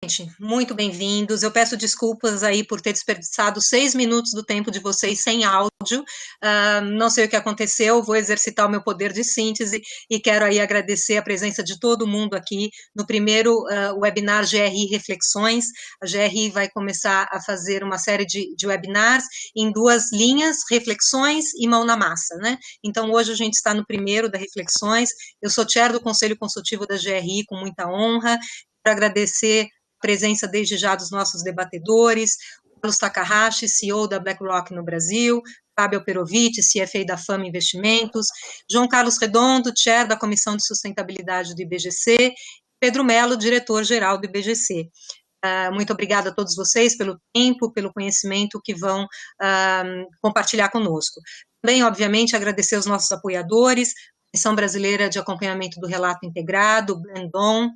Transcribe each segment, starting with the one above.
Gente, muito bem-vindos. Eu peço desculpas aí por ter desperdiçado 6 minutos do tempo de vocês sem áudio. Não sei o que aconteceu, vou exercitar o meu poder de síntese e quero aí agradecer a presença de todo mundo aqui no primeiro webinar GRI Reflexões. A GRI vai começar a fazer uma série de webinars em duas linhas, reflexões e mão na massa, né? Então, hoje a gente está no primeiro da reflexões. Eu sou chair do Conselho Consultivo da GRI com muita honra. Quero agradecer presença desde já dos nossos debatedores, Carlos Takahashi, CEO da BlackRock no Brasil, Fábio Perovic, CFA da Fama Investimentos, João Carlos Redondo, chair da Comissão de Sustentabilidade do IBGC, Pedro Mello, diretor-geral do IBGC. Muito obrigada a todos vocês pelo tempo, pelo conhecimento que vão compartilhar conosco. Também, obviamente, agradecer aos nossos apoiadores, Comissão Brasileira de Acompanhamento do Relato Integrado, Brandon,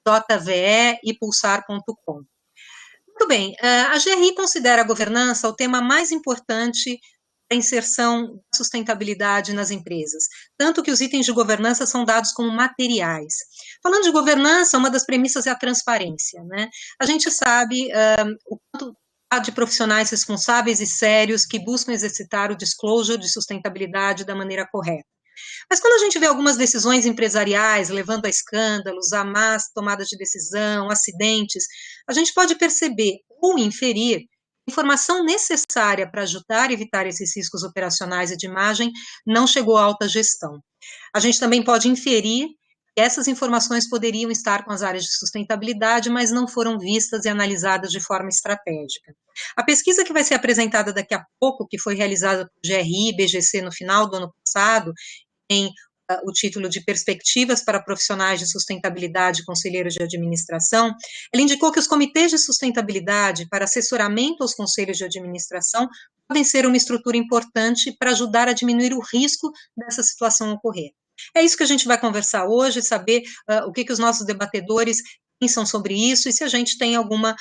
JVE e Pulsar.com. Muito bem, a GRI considera a governança o tema mais importante para a inserção da sustentabilidade nas empresas, tanto que os itens de governança são dados como materiais. Falando de governança, uma das premissas é a transparência, né? A gente sabe o quanto há de profissionais responsáveis e sérios que buscam exercitar o disclosure de sustentabilidade da maneira correta. Mas quando a gente vê algumas decisões empresariais levando a escândalos, a más tomadas de decisão, acidentes, a gente pode perceber ou inferir informação necessária para ajudar a evitar esses riscos operacionais e de imagem não chegou à alta gestão. A gente também pode inferir que essas informações poderiam estar com as áreas de sustentabilidade, mas não foram vistas e analisadas de forma estratégica. A pesquisa que vai ser apresentada daqui a pouco, que foi realizada por GRI e BGC no final do ano passado, tem o título de Perspectivas para Profissionais de Sustentabilidade e Conselheiros de Administração, ela indicou que os comitês de sustentabilidade para assessoramento aos conselhos de administração podem ser uma estrutura importante para ajudar a diminuir o risco dessa situação ocorrer. É isso que a gente vai conversar hoje, saber o que os nossos debatedores pensam sobre isso e se a gente tem algumas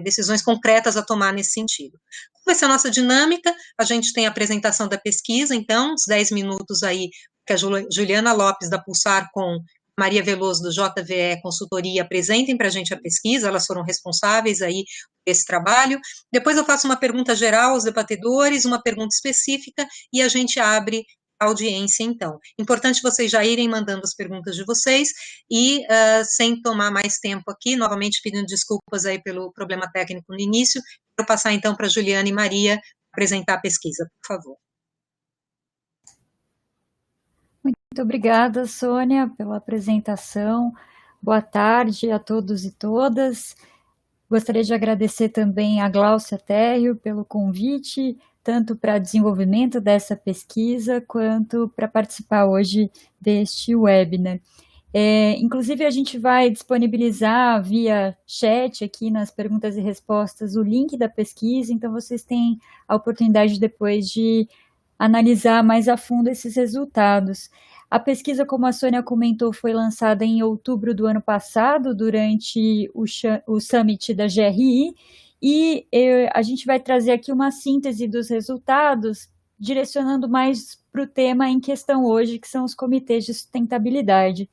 decisões concretas a tomar nesse sentido. Como vai ser a nossa dinâmica? A gente tem a apresentação da pesquisa, então, uns 10 minutos aí, que a Juliana Lopes, da Pulsar, com Maria Veloso, do JVE Consultoria, apresentem para a gente a pesquisa, elas foram responsáveis aí por esse trabalho. Depois eu faço uma pergunta geral aos debatedores, uma pergunta específica, e a gente abre audiência, então. Importante vocês já irem mandando as perguntas de vocês e, sem tomar mais tempo aqui, novamente pedindo desculpas aí pelo problema técnico no início, quero passar então para Juliana e Maria apresentar a pesquisa, por favor. Muito obrigada, Sônia, pela apresentação. Boa tarde a todos e todas. Gostaria de agradecer também a Gláucia Terrio pelo convite, tanto para desenvolvimento dessa pesquisa, quanto para participar hoje deste webinar. Inclusive, a gente vai disponibilizar via chat aqui nas perguntas e respostas o link da pesquisa, então vocês têm a oportunidade depois de analisar mais a fundo esses resultados. A pesquisa, como a Sônia comentou, foi lançada em outubro do ano passado, durante o Summit da GRI, e a gente vai trazer aqui uma síntese dos resultados, direcionando mais para o tema em questão hoje, que são os comitês de sustentabilidade.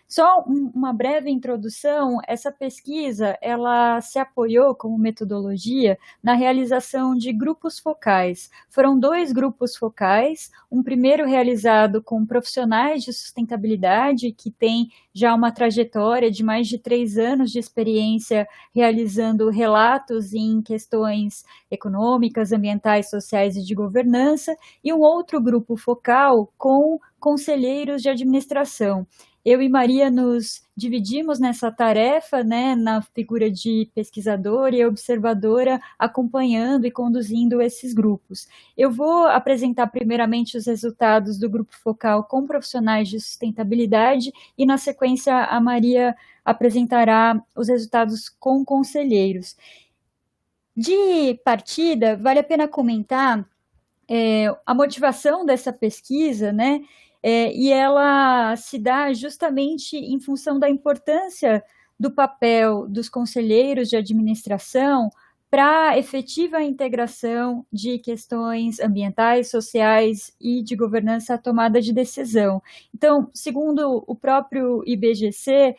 Só uma breve introdução, essa pesquisa, ela se apoiou como metodologia na realização de grupos focais. Foram 2 grupos focais, um primeiro realizado com profissionais de sustentabilidade, que tem já uma trajetória de mais de 3 anos de experiência realizando relatos em questões econômicas, ambientais, sociais e de governança, e um outro grupo focal com conselheiros de administração. Eu e Maria nos dividimos nessa tarefa, né, na figura de pesquisadora e observadora, acompanhando e conduzindo esses grupos. Eu vou apresentar primeiramente os resultados do grupo focal com profissionais de sustentabilidade e, na sequência, a Maria apresentará os resultados com conselheiros. De partida, vale a pena comentar a motivação dessa pesquisa, né? E ela se dá justamente em função da importância do papel dos conselheiros de administração para a efetiva integração de questões ambientais, sociais e de governança à tomada de decisão. Então, segundo o próprio IBGC,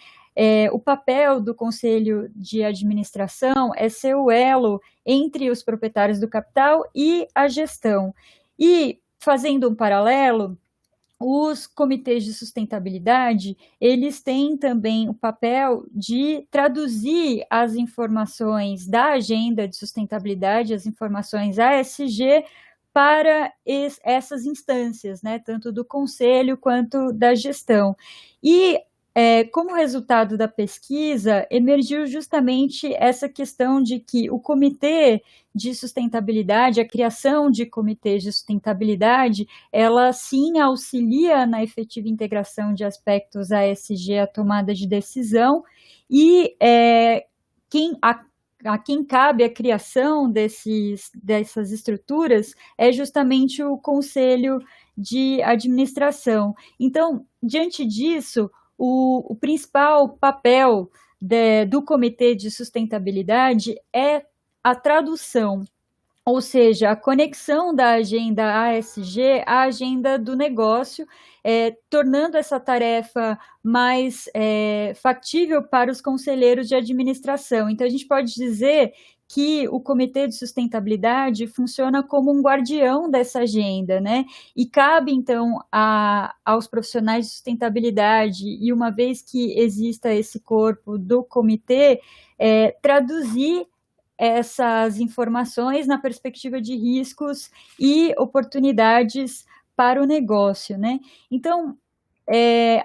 o papel do Conselho de Administração é ser o elo entre os proprietários do capital e a gestão. E, fazendo um paralelo, os comitês de sustentabilidade, eles têm também o papel de traduzir as informações da agenda de sustentabilidade, as informações ASG, para essas instâncias, né, tanto do conselho quanto da gestão. E, como resultado da pesquisa, emergiu justamente essa questão de que o comitê de sustentabilidade, a criação de comitês de sustentabilidade, ela sim auxilia na efetiva integração de aspectos ASG à tomada de decisão, e a quem cabe a criação dessas estruturas é justamente o Conselho de Administração. Então, diante disso, o principal papel do Comitê de Sustentabilidade é a tradução, ou seja, a conexão da agenda ASG à agenda do negócio, tornando essa tarefa mais factível para os conselheiros de administração. Então, a gente pode dizer que o Comitê de Sustentabilidade funciona como um guardião dessa agenda, né? E cabe, então, aos profissionais de sustentabilidade, e uma vez que exista esse corpo do comitê, traduzir essas informações na perspectiva de riscos e oportunidades para o negócio, né? Então,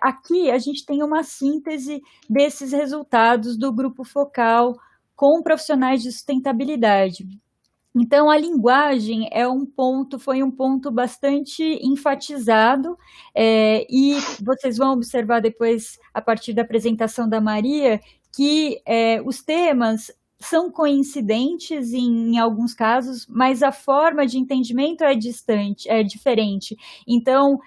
aqui a gente tem uma síntese desses resultados do grupo focal com profissionais de sustentabilidade. Então, a linguagem foi um ponto bastante enfatizado, e vocês vão observar depois, a partir da apresentação da Maria, que os temas são coincidentes em alguns casos, mas a forma de entendimento é diferente. Então,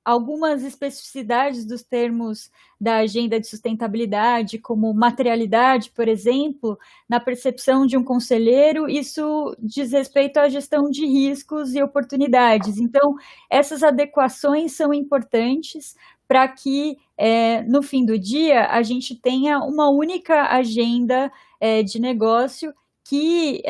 algumas especificidades dos termos da agenda de sustentabilidade, como materialidade, por exemplo, na percepção de um conselheiro, isso diz respeito à gestão de riscos e oportunidades. Então, essas adequações são importantes para que, no fim do dia, a gente tenha uma única agenda de negócio que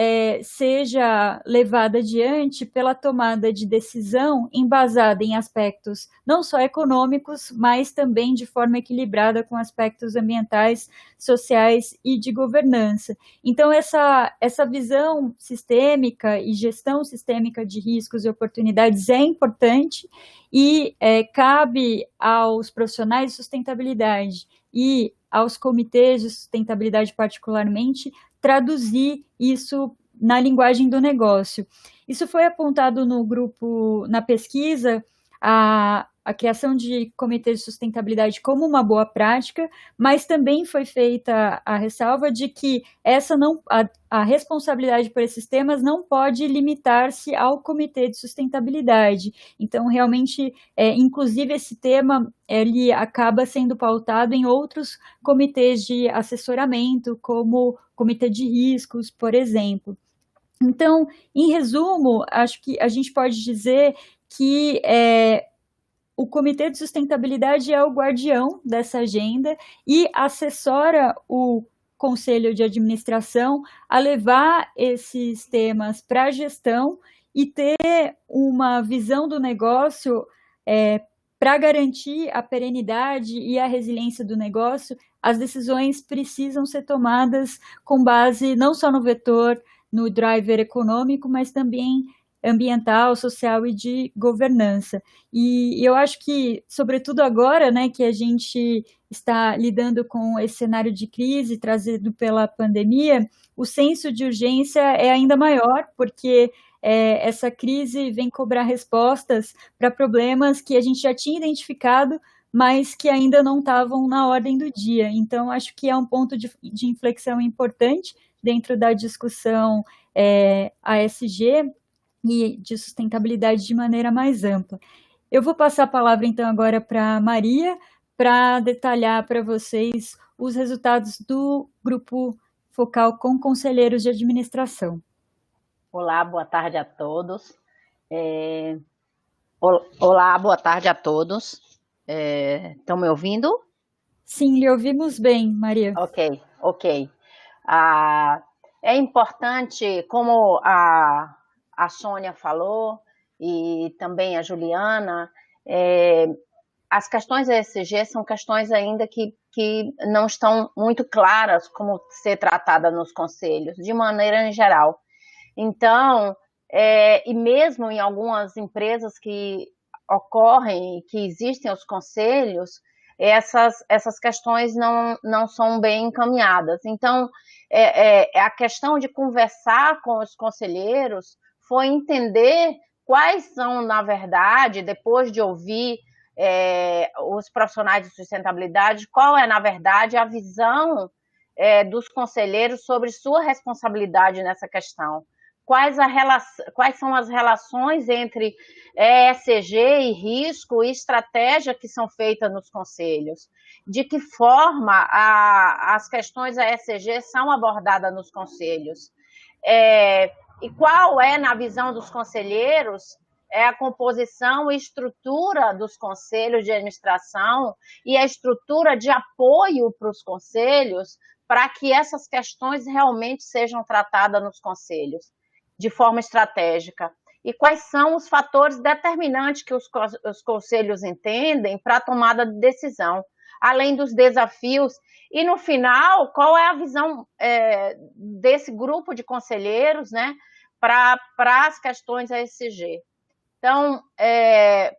seja levada adiante pela tomada de decisão embasada em aspectos não só econômicos, mas também de forma equilibrada com aspectos ambientais, sociais e de governança. Então, essa visão sistêmica e gestão sistêmica de riscos e oportunidades é importante, e cabe aos profissionais de sustentabilidade e aos comitês de sustentabilidade particularmente traduzir isso na linguagem do negócio. Isso foi apontado no grupo, na pesquisa, a criação de comitês de sustentabilidade como uma boa prática, mas também foi feita a ressalva de que a responsabilidade por esses temas não pode limitar-se ao comitê de sustentabilidade. Então, realmente, inclusive esse tema, ele acaba sendo pautado em outros comitês de assessoramento, como comitê de riscos, por exemplo. Então, em resumo, acho que a gente pode dizer que o Comitê de Sustentabilidade é o guardião dessa agenda e assessora o Conselho de Administração a levar esses temas para a gestão e ter uma visão do negócio para garantir a perenidade e a resiliência do negócio. As decisões precisam ser tomadas com base não só no vetor, no driver econômico, mas também ambiental, social e de governança. E eu acho que, sobretudo agora, né, que a gente está lidando com esse cenário de crise trazido pela pandemia, o senso de urgência é ainda maior, porque essa crise vem cobrar respostas para problemas que a gente já tinha identificado, mas que ainda não estavam na ordem do dia. Então, acho que é um ponto de inflexão importante dentro da discussão ASG e de sustentabilidade de maneira mais ampla. Eu vou passar a palavra, então, agora para a Maria, para detalhar para vocês os resultados do grupo focal com conselheiros de administração. Olá, boa tarde a todos. Olá, boa tarde a todos. Estão me ouvindo? Sim, lhe ouvimos bem, Maria. Ok. É importante, como a Sônia falou, e também a Juliana, as questões ESG são questões ainda que não estão muito claras como ser tratada nos conselhos, de maneira em geral. Então, e mesmo em algumas empresas que ocorrem, que existem os conselhos, essas questões não são bem encaminhadas. Então, a questão de conversar com os conselheiros foi entender quais são, na verdade, depois de ouvir os profissionais de sustentabilidade, qual é, na verdade, a visão dos conselheiros sobre sua responsabilidade nessa questão. Quais são as relações entre ESG e risco e estratégia que são feitas nos conselhos? De que forma as questões ESG são abordadas nos conselhos? E qual é, na visão dos conselheiros, a composição e estrutura dos conselhos de administração e a estrutura de apoio para os conselhos para que essas questões realmente sejam tratadas nos conselhos de forma estratégica. E quais são os fatores determinantes que os conselhos entendem para a tomada de decisão, além dos desafios. E, no final, qual é a visão desse grupo de conselheiros, né, para as questões ESG? Então,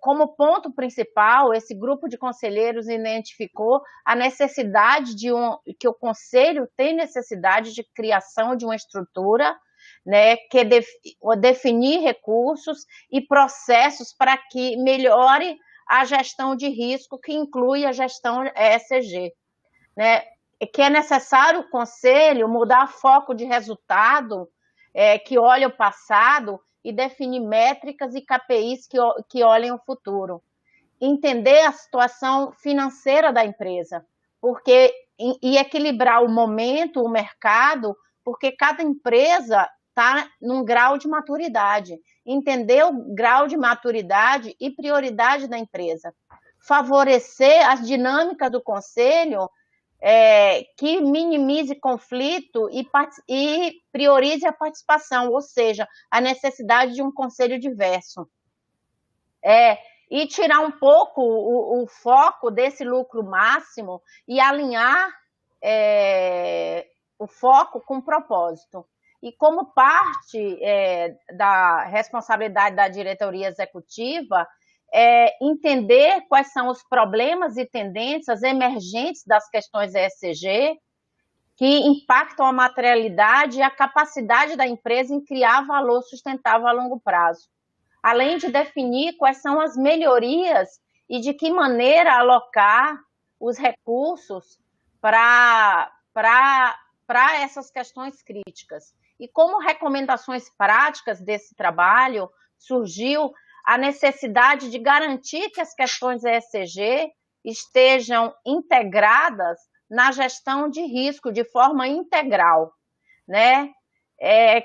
como ponto principal, esse grupo de conselheiros identificou a necessidade que o conselho tem necessidade de criação de uma estrutura, né, que definir recursos e processos para que melhore a gestão de risco, que inclui a gestão ESG, né, que é necessário o conselho mudar foco de resultado, que olha o passado, e definir métricas e KPIs que olhem o futuro. Entender a situação financeira da empresa, e equilibrar o momento, o mercado, porque cada empresa está num grau de maturidade. Entender o grau de maturidade e prioridade da empresa. Favorecer as dinâmicas do conselho, que minimize conflito e priorize a participação, ou seja, a necessidade de um conselho diverso. E tirar um pouco o foco desse lucro máximo e alinhar o foco com o propósito. E como parte da responsabilidade da diretoria executiva, entender quais são os problemas e tendências emergentes das questões ESG que impactam a materialidade e a capacidade da empresa em criar valor sustentável a longo prazo, além de definir quais são as melhorias e de que maneira alocar os recursos para essas questões críticas. E como recomendações práticas desse trabalho, surgiu a necessidade de garantir que as questões ESG estejam integradas na gestão de risco de forma integral, né?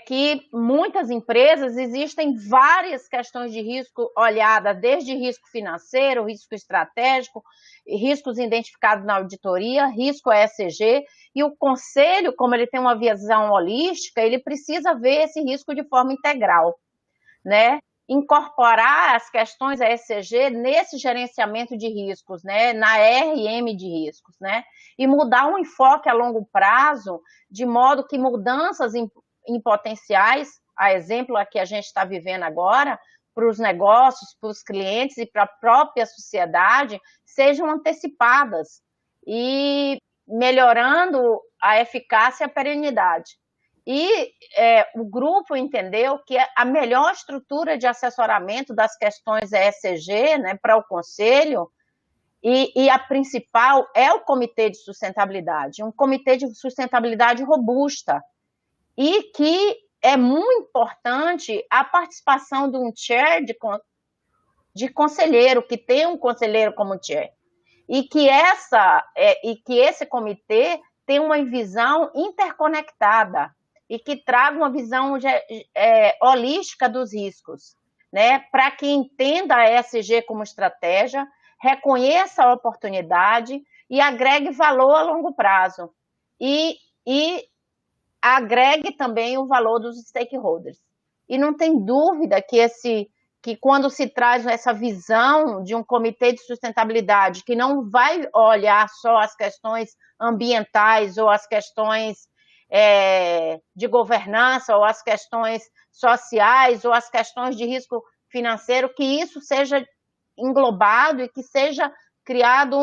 Que muitas empresas existem várias questões de risco olhadas, desde risco financeiro, risco estratégico, riscos identificados na auditoria, risco ESG, e o conselho, como ele tem uma visão holística, ele precisa ver esse risco de forma integral, né? Incorporar as questões ESG nesse gerenciamento de riscos, né, na RM de riscos, né, e mudar um enfoque a longo prazo, de modo que mudanças em potenciais, a exemplo a que a gente está vivendo agora, para os negócios, para os clientes e para a própria sociedade, sejam antecipadas e melhorando a eficácia e a perenidade. E o grupo entendeu que a melhor estrutura de assessoramento das questões ESG, né, para o conselho, e a principal é o comitê de sustentabilidade, um comitê de sustentabilidade robusta, e que é muito importante a participação de um chair de conselheiro, que tem um conselheiro como chair, e que esse comitê tem uma visão interconectada, e que traga uma visão holística dos riscos, né? Para que entenda a ESG como estratégia, reconheça a oportunidade e agregue valor a longo prazo. E agregue também o valor dos stakeholders. E não tem dúvida que quando se traz essa visão de um comitê de sustentabilidade, que não vai olhar só as questões ambientais ou as questões de governança ou as questões sociais ou as questões de risco financeiro, que isso seja englobado e que seja criado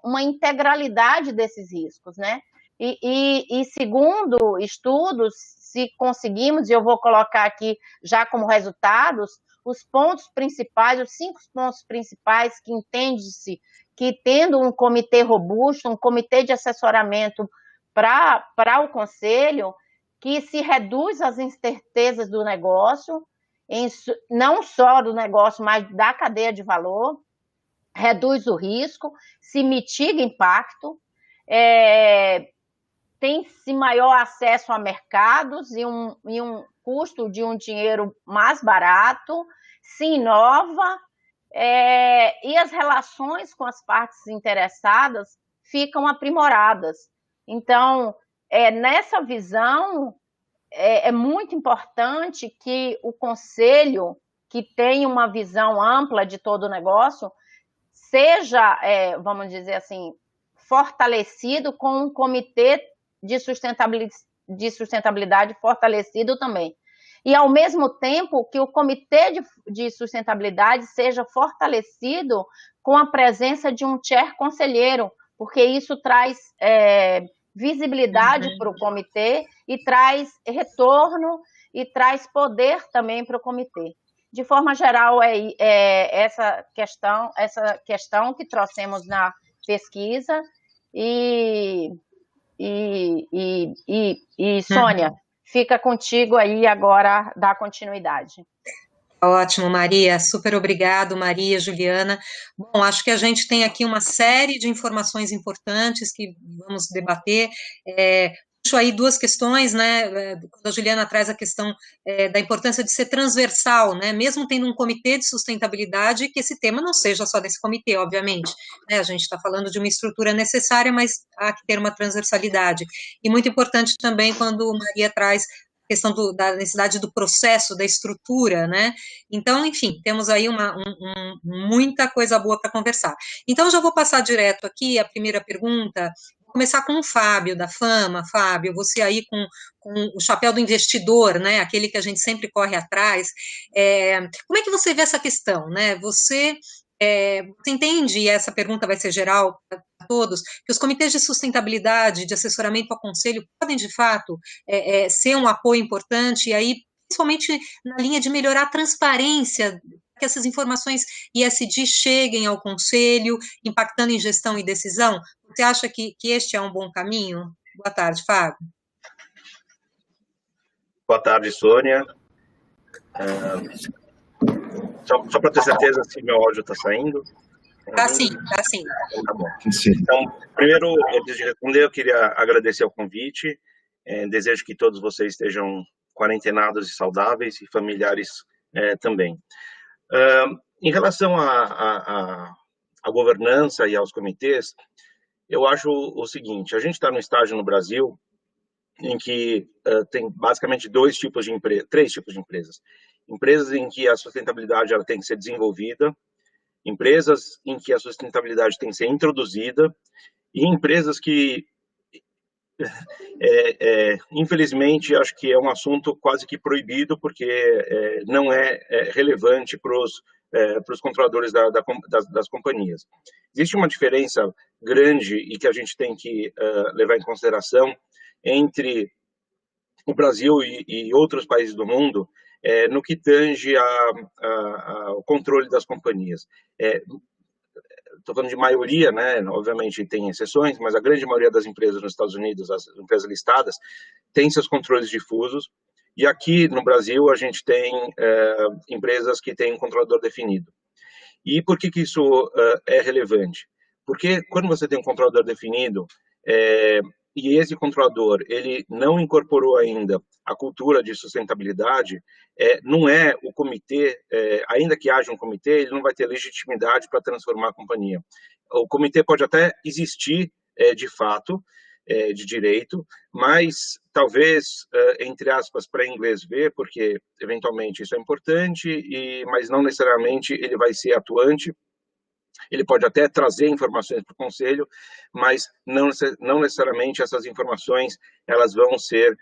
uma integralidade desses riscos, né? E segundo estudos, se conseguimos, e eu vou colocar aqui já como resultados, os pontos principais, os 5 pontos principais que entende-se que tendo um comitê robusto, um comitê de assessoramento para o conselho, que se reduz as incertezas do negócio, não só do negócio, mas da cadeia de valor, reduz o risco, se mitiga impacto, tem-se maior acesso a mercados e um custo de um dinheiro mais barato, se inova, e as relações com as partes interessadas ficam aprimoradas. Então, nessa visão, é muito importante que o conselho, que tem uma visão ampla de todo o negócio, seja, vamos dizer assim, fortalecido com um comitê de sustentabilidade fortalecido também. E, ao mesmo tempo, que o comitê de sustentabilidade seja fortalecido com a presença de um chair conselheiro, porque isso traz visibilidade para o comitê e traz retorno e traz poder também para o comitê. De forma geral, essa questão que trouxemos na pesquisa e Sônia, fica contigo aí agora, dar continuidade. Ótimo, Maria, super obrigado, Maria, Juliana. Bom, acho que a gente tem aqui uma série de informações importantes que vamos debater. Puxo aí 2 questões, né, quando a Juliana traz a questão da importância de ser transversal, né, mesmo tendo um comitê de sustentabilidade, que esse tema não seja só desse comitê, obviamente, né, a gente está falando de uma estrutura necessária, mas há que ter uma transversalidade. E muito importante também quando Maria traz a questão da necessidade do processo, da estrutura, né, então, enfim, temos aí muita coisa boa para conversar. Então, eu já vou passar direto aqui a primeira pergunta. Começar com o Fábio, da Fama. Fábio, você aí com o chapéu do investidor, né, aquele que a gente sempre corre atrás, como é que você vê essa questão, né, você entende, e essa pergunta vai ser geral para todos, que os comitês de sustentabilidade, de assessoramento ao conselho, podem, de fato, ser um apoio importante, e aí, principalmente na linha de melhorar a transparência, que essas informações ESG cheguem ao conselho, impactando em gestão e decisão? Você acha que este é um bom caminho? Boa tarde, Fábio. Boa tarde, Sônia. Só para ter certeza se meu áudio está saindo. Tá sim, tá sim. Tá bom. Sim. Então, primeiro, antes de responder, eu queria agradecer o convite. Desejo que todos vocês estejam quarentenados e saudáveis, e familiares também. Em relação à governança e aos comitês, eu acho o seguinte: a gente está no estágio no Brasil em que tem basicamente 3 tipos de empresas. Empresas em que a sustentabilidade ela tem que ser desenvolvida, empresas em que a sustentabilidade tem que ser introduzida, e empresas que, infelizmente, acho que é um assunto quase que proibido, porque não é relevante para os controladores das companhias. Existe uma diferença grande e que a gente tem que levar em consideração entre o Brasil e outros países do mundo no que tange ao controle das companhias. Estou falando de maioria, né? Obviamente tem exceções, mas a grande maioria das empresas nos Estados Unidos, as empresas listadas, tem seus controles difusos. E aqui no Brasil a gente tem empresas que têm um controlador definido. E por que isso é relevante? Porque quando você tem um controlador definido, e esse controlador ele não incorporou ainda a cultura de sustentabilidade, não é o comitê, ainda que haja um comitê, ele não vai ter legitimidade para transformar a companhia. o comitê pode até existir de fato, de direito, mas talvez, entre aspas, para inglês ver, porque eventualmente isso é importante, mas não necessariamente ele vai ser atuante. Ele pode até trazer informações para o conselho, mas não necessariamente essas informações elas vão ser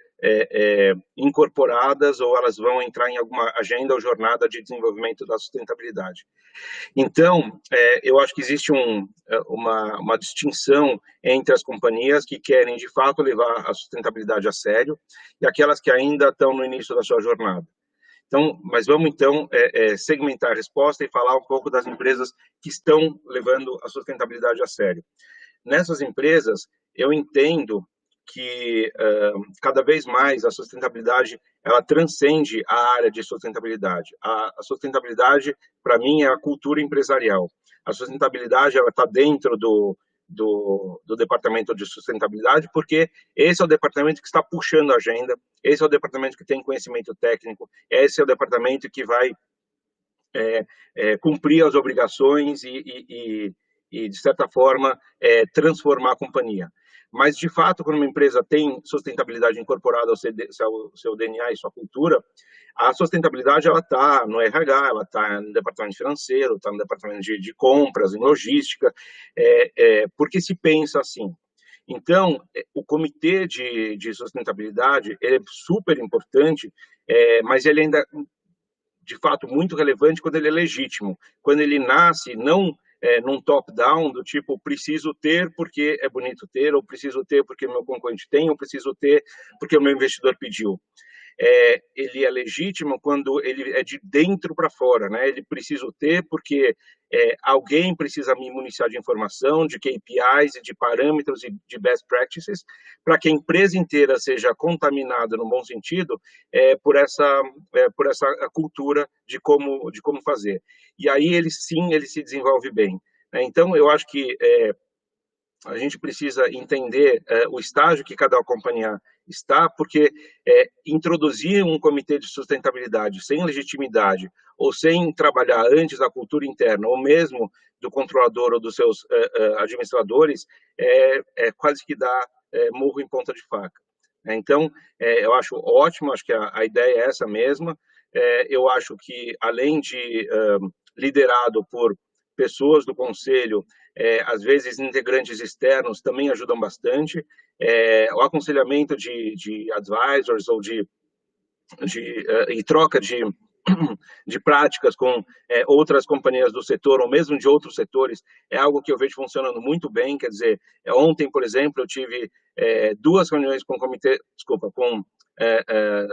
incorporadas ou elas vão entrar em alguma agenda ou jornada de desenvolvimento da sustentabilidade. Então, eu acho que existe uma distinção entre as companhias que querem, de fato, levar a sustentabilidade a sério e aquelas que ainda estão no início da sua jornada. Então, mas vamos, então, segmentar a resposta e falar um pouco das empresas que estão levando a sustentabilidade a sério. Nessas empresas, eu entendo que cada vez mais a sustentabilidade ela transcende a área de sustentabilidade. A sustentabilidade, para mim, é a cultura empresarial. A sustentabilidade ela está dentro do departamento de sustentabilidade, porque esse é o departamento que está puxando a agenda, esse é o departamento que tem conhecimento técnico, esse é o departamento que vai cumprir as obrigações e de certa forma, transformar a companhia. Mas, de fato, quando uma empresa tem sustentabilidade incorporada ao seu DNA e sua cultura, a sustentabilidade ela está no RH, ela está no departamento financeiro, está no departamento de compras, em logística, porque se pensa assim. Então, o comitê de sustentabilidade ele é super importante, mas ele ainda, de fato, muito relevante quando ele é legítimo, quando ele nasce não num top-down, do tipo, preciso ter porque é bonito ter, ou preciso ter porque o meu concorrente tem, ou preciso ter porque o meu investidor pediu. Ele é legítimo quando ele é de dentro para fora, né? Ele precisa ter porque alguém precisa me municiar de informação, de KPIs e de parâmetros e de best practices, para que a empresa inteira seja contaminada, no bom sentido, por essa cultura de como fazer. E aí ele se desenvolve bem. Então, eu acho que a gente precisa entender o estágio que cada companhia está, porque introduzir um comitê de sustentabilidade sem legitimidade ou sem trabalhar antes a cultura interna, ou mesmo do controlador ou dos seus administradores, quase que dá murro em ponta de faca. Então, eu acho ótimo, acho que a ideia é essa mesma. Eu acho que, além de liderado por pessoas do conselho, às vezes integrantes externos também ajudam bastante, o aconselhamento de advisors ou e troca de práticas com outras companhias do setor ou mesmo de outros setores é algo que eu vejo funcionando muito bem. Quer dizer, ontem, por exemplo, eu tive 2 reuniões com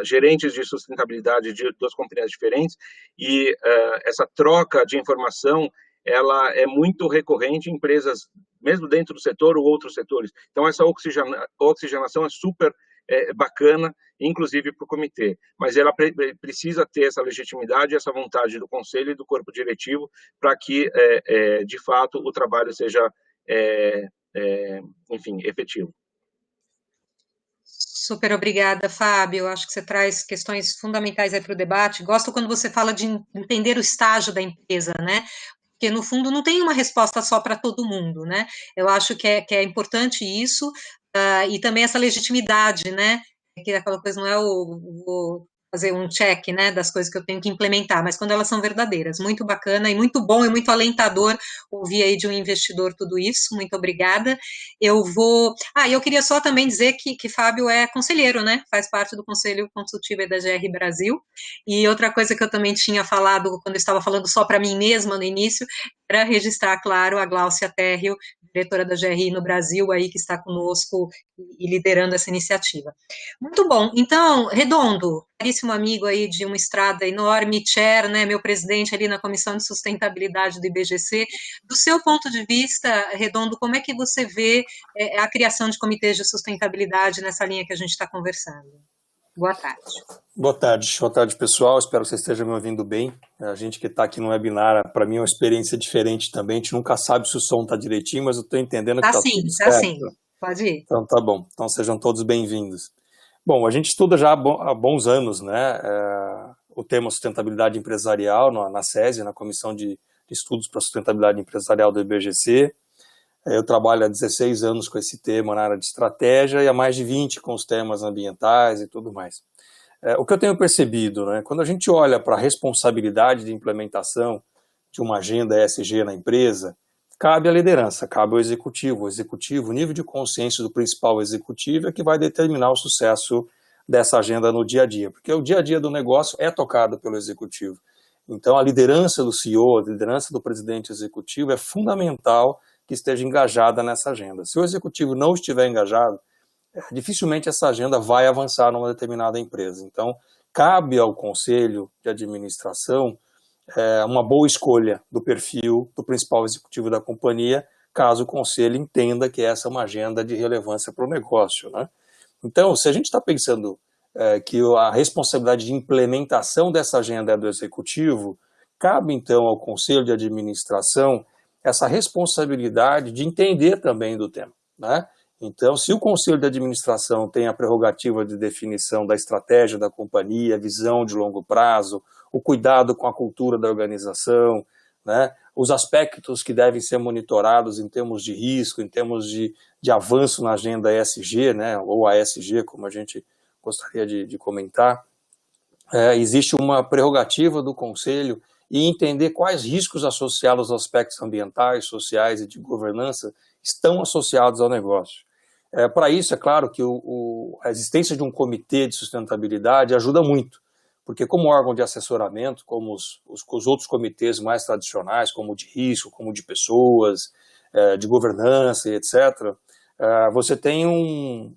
gerentes de sustentabilidade de 2 companhias diferentes e essa troca de informação ela é muito recorrente em empresas, mesmo dentro do setor ou outros setores. Então, essa oxigenação é super bacana, inclusive para o comitê. Mas ela precisa ter essa legitimidade, essa vontade do conselho e do corpo diretivo para que, de fato, o trabalho seja, enfim, efetivo. Super obrigada, Fábio. Acho que você traz questões fundamentais aí para o debate. Gosto quando você fala de entender o estágio da empresa, né? Porque, no fundo, não tem uma resposta só para todo mundo, né? Eu acho que é importante isso, e também essa legitimidade, né? Que aquela coisa não é fazer um check, né, das coisas que eu tenho que implementar, mas quando elas são verdadeiras. Muito bacana e muito bom e muito alentador ouvir aí de um investidor tudo isso. Muito obrigada. Eu queria só também dizer que Fábio é conselheiro, né? Faz parte do Conselho Consultivo da GR Brasil. E outra coisa que eu também tinha falado, quando eu estava falando só para mim mesma no início, era registrar, claro, a Gláucia Térrio, diretora da GRI no Brasil, aí que está conosco e liderando essa iniciativa. Muito bom. Então, Redondo, caríssimo amigo aí de uma estrada enorme, chair, né, meu presidente ali na Comissão de Sustentabilidade do IBGC, do seu ponto de vista, Redondo, como é que você vê a criação de comitês de sustentabilidade nessa linha que a gente está conversando? Boa tarde. Boa tarde, pessoal. Espero que vocês estejam me ouvindo bem. A gente que está aqui no webinar, para mim é uma experiência diferente também. A gente nunca sabe se o som está direitinho, mas eu estou entendendo que está tudo certo. Tá sim. Pode ir. Então tá bom. Então sejam todos bem-vindos. Bom, a gente estuda já há bons anos, né, o tema sustentabilidade empresarial na SESI, na Comissão de Estudos para a Sustentabilidade Empresarial do IBGC. Eu trabalho há 16 anos com esse tema na área de estratégia e há mais de 20 com os temas ambientais e tudo mais. O que eu tenho percebido, né, quando a gente olha para a responsabilidade de implementação de uma agenda ESG na empresa, cabe à liderança, cabe ao executivo. O nível de consciência do principal executivo é que vai determinar o sucesso dessa agenda no dia a dia, porque o dia a dia do negócio é tocado pelo executivo. Então, a liderança do CEO, a liderança do presidente executivo é fundamental que esteja engajada nessa agenda. Se o executivo não estiver engajado, dificilmente essa agenda vai avançar numa determinada empresa. Então, cabe ao conselho de administração uma boa escolha do perfil do principal executivo da companhia, caso o conselho entenda que essa é uma agenda de relevância para o negócio, né? Então, se a gente está pensando que a responsabilidade de implementação dessa agenda é do executivo, cabe então ao conselho de administração essa responsabilidade de entender também do tema, né? Então, se o conselho de administração tem a prerrogativa de definição da estratégia da companhia, visão de longo prazo, o cuidado com a cultura da organização, né, os aspectos que devem ser monitorados em termos de risco, em termos de avanço na agenda ESG, né, ou ASG, como a gente gostaria de comentar, existe uma prerrogativa do conselho em entender quais riscos associados aos aspectos ambientais, sociais e de governança estão associados ao negócio. Para isso, é claro que a existência de um comitê de sustentabilidade ajuda muito, porque como órgão de assessoramento, como os outros comitês mais tradicionais, como o de risco, como o de pessoas, de governança e etc., você tem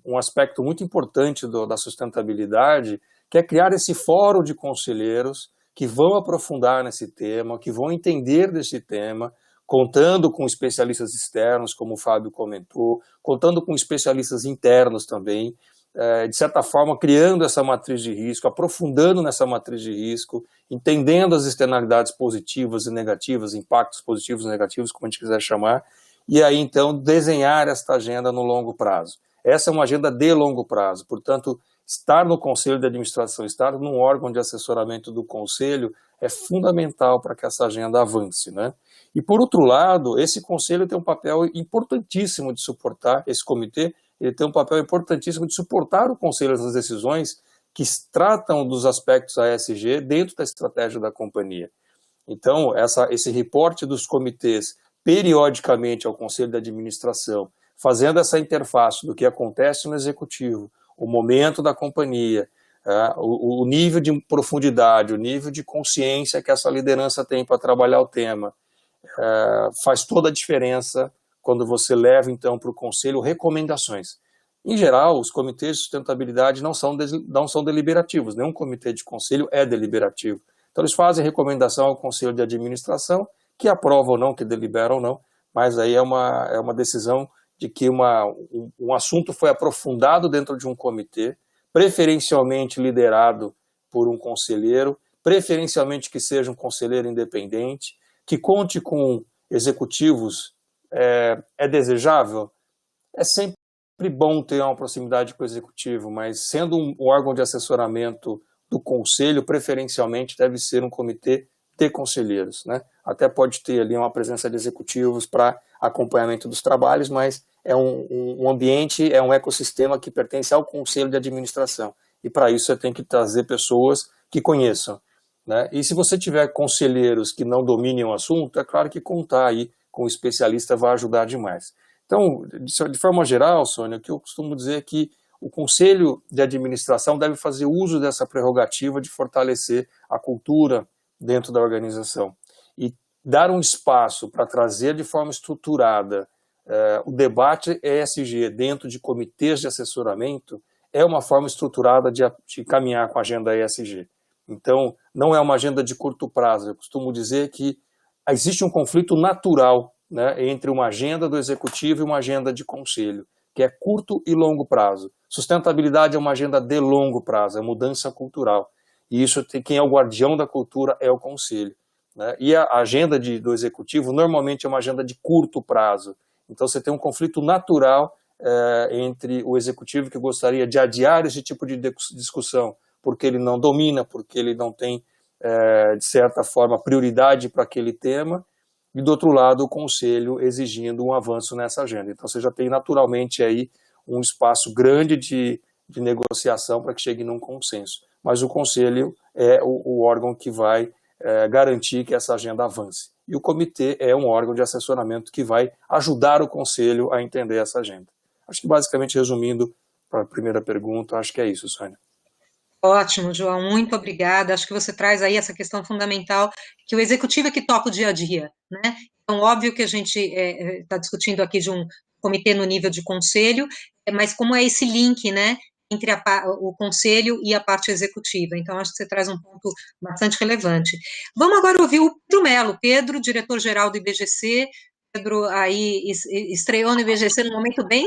um aspecto muito importante da sustentabilidade, que é criar esse fórum de conselheiros que vão aprofundar nesse tema, que vão entender desse tema, contando com especialistas externos, como o Fábio comentou, contando com especialistas internos também, de certa forma criando essa matriz de risco, aprofundando nessa matriz de risco, entendendo as externalidades positivas e negativas, impactos positivos e negativos, como a gente quiser chamar, e aí então desenhar esta agenda no longo prazo. Essa é uma agenda de longo prazo, portanto, estar no conselho de administração, estar num órgão de assessoramento do conselho é fundamental para que essa agenda avance, né? E por outro lado, esse conselho tem um papel importantíssimo de suportar, esse comitê, ele tem um papel importantíssimo de suportar o conselho nas decisões que tratam dos aspectos ASG dentro da estratégia da companhia. Então, esse reporte dos comitês periodicamente ao conselho de administração, fazendo essa interface do que acontece no executivo, o momento da companhia, o nível de profundidade, o nível de consciência que essa liderança tem para trabalhar o tema, faz toda a diferença quando você leva, então, para o conselho recomendações. Em geral, os comitês de sustentabilidade não são deliberativos, nenhum comitê de conselho é deliberativo. Então, eles fazem recomendação ao conselho de administração, que aprova ou não, que delibera ou não, mas aí é uma decisão de que um assunto foi aprofundado dentro de um comitê, preferencialmente liderado por um conselheiro, preferencialmente que seja um conselheiro independente, que conte com executivos. É desejável? É sempre bom ter uma proximidade com o executivo, mas sendo um órgão de assessoramento do conselho, preferencialmente deve ser um comitê de conselheiros, né? Até pode ter ali uma presença de executivos para acompanhamento dos trabalhos, mas é um ambiente, é um ecossistema que pertence ao conselho de administração. E para isso você tem que trazer pessoas que conheçam, né? E se você tiver conselheiros que não dominem o assunto, é claro que contar aí com um especialista vai ajudar demais. Então, de forma geral, Sônia, o que eu costumo dizer é que o conselho de administração deve fazer uso dessa prerrogativa de fortalecer a cultura dentro da organização e dar um espaço para trazer de forma estruturada o debate ESG dentro de comitês de assessoramento é uma forma estruturada de caminhar com a agenda ESG. Então, não é uma agenda de curto prazo. Eu costumo dizer que existe um conflito natural, né, entre uma agenda do executivo e uma agenda de conselho, que é curto e longo prazo. Sustentabilidade é uma agenda de longo prazo, é mudança cultural. E isso, quem é o guardião da cultura é o conselho, né? E a agenda do executivo normalmente é uma agenda de curto prazo. Então você tem um conflito natural entre o executivo que gostaria de adiar esse tipo de discussão, porque ele não domina, porque ele não tem, de certa forma, prioridade para aquele tema, e do outro lado o Conselho exigindo um avanço nessa agenda. Então você já tem naturalmente aí um espaço grande de negociação para que chegue num consenso. Mas o Conselho é o órgão que vai garantir que essa agenda avance. E o Comitê é um órgão de assessoramento que vai ajudar o Conselho a entender essa agenda. Acho que basicamente resumindo para a primeira pergunta, acho que é isso, Sônia. Ótimo, João, muito obrigada. Acho que você traz aí essa questão fundamental, que o executivo é que toca o dia a dia, né? Então, óbvio que a gente está discutindo aqui de um comitê no nível de conselho, mas como é esse link, né, entre o conselho e a parte executiva. Então, acho que você traz um ponto bastante relevante. Vamos agora ouvir o Pedro Mello. Pedro, diretor-geral do IBGC. Pedro aí estreou no IBGC num momento bem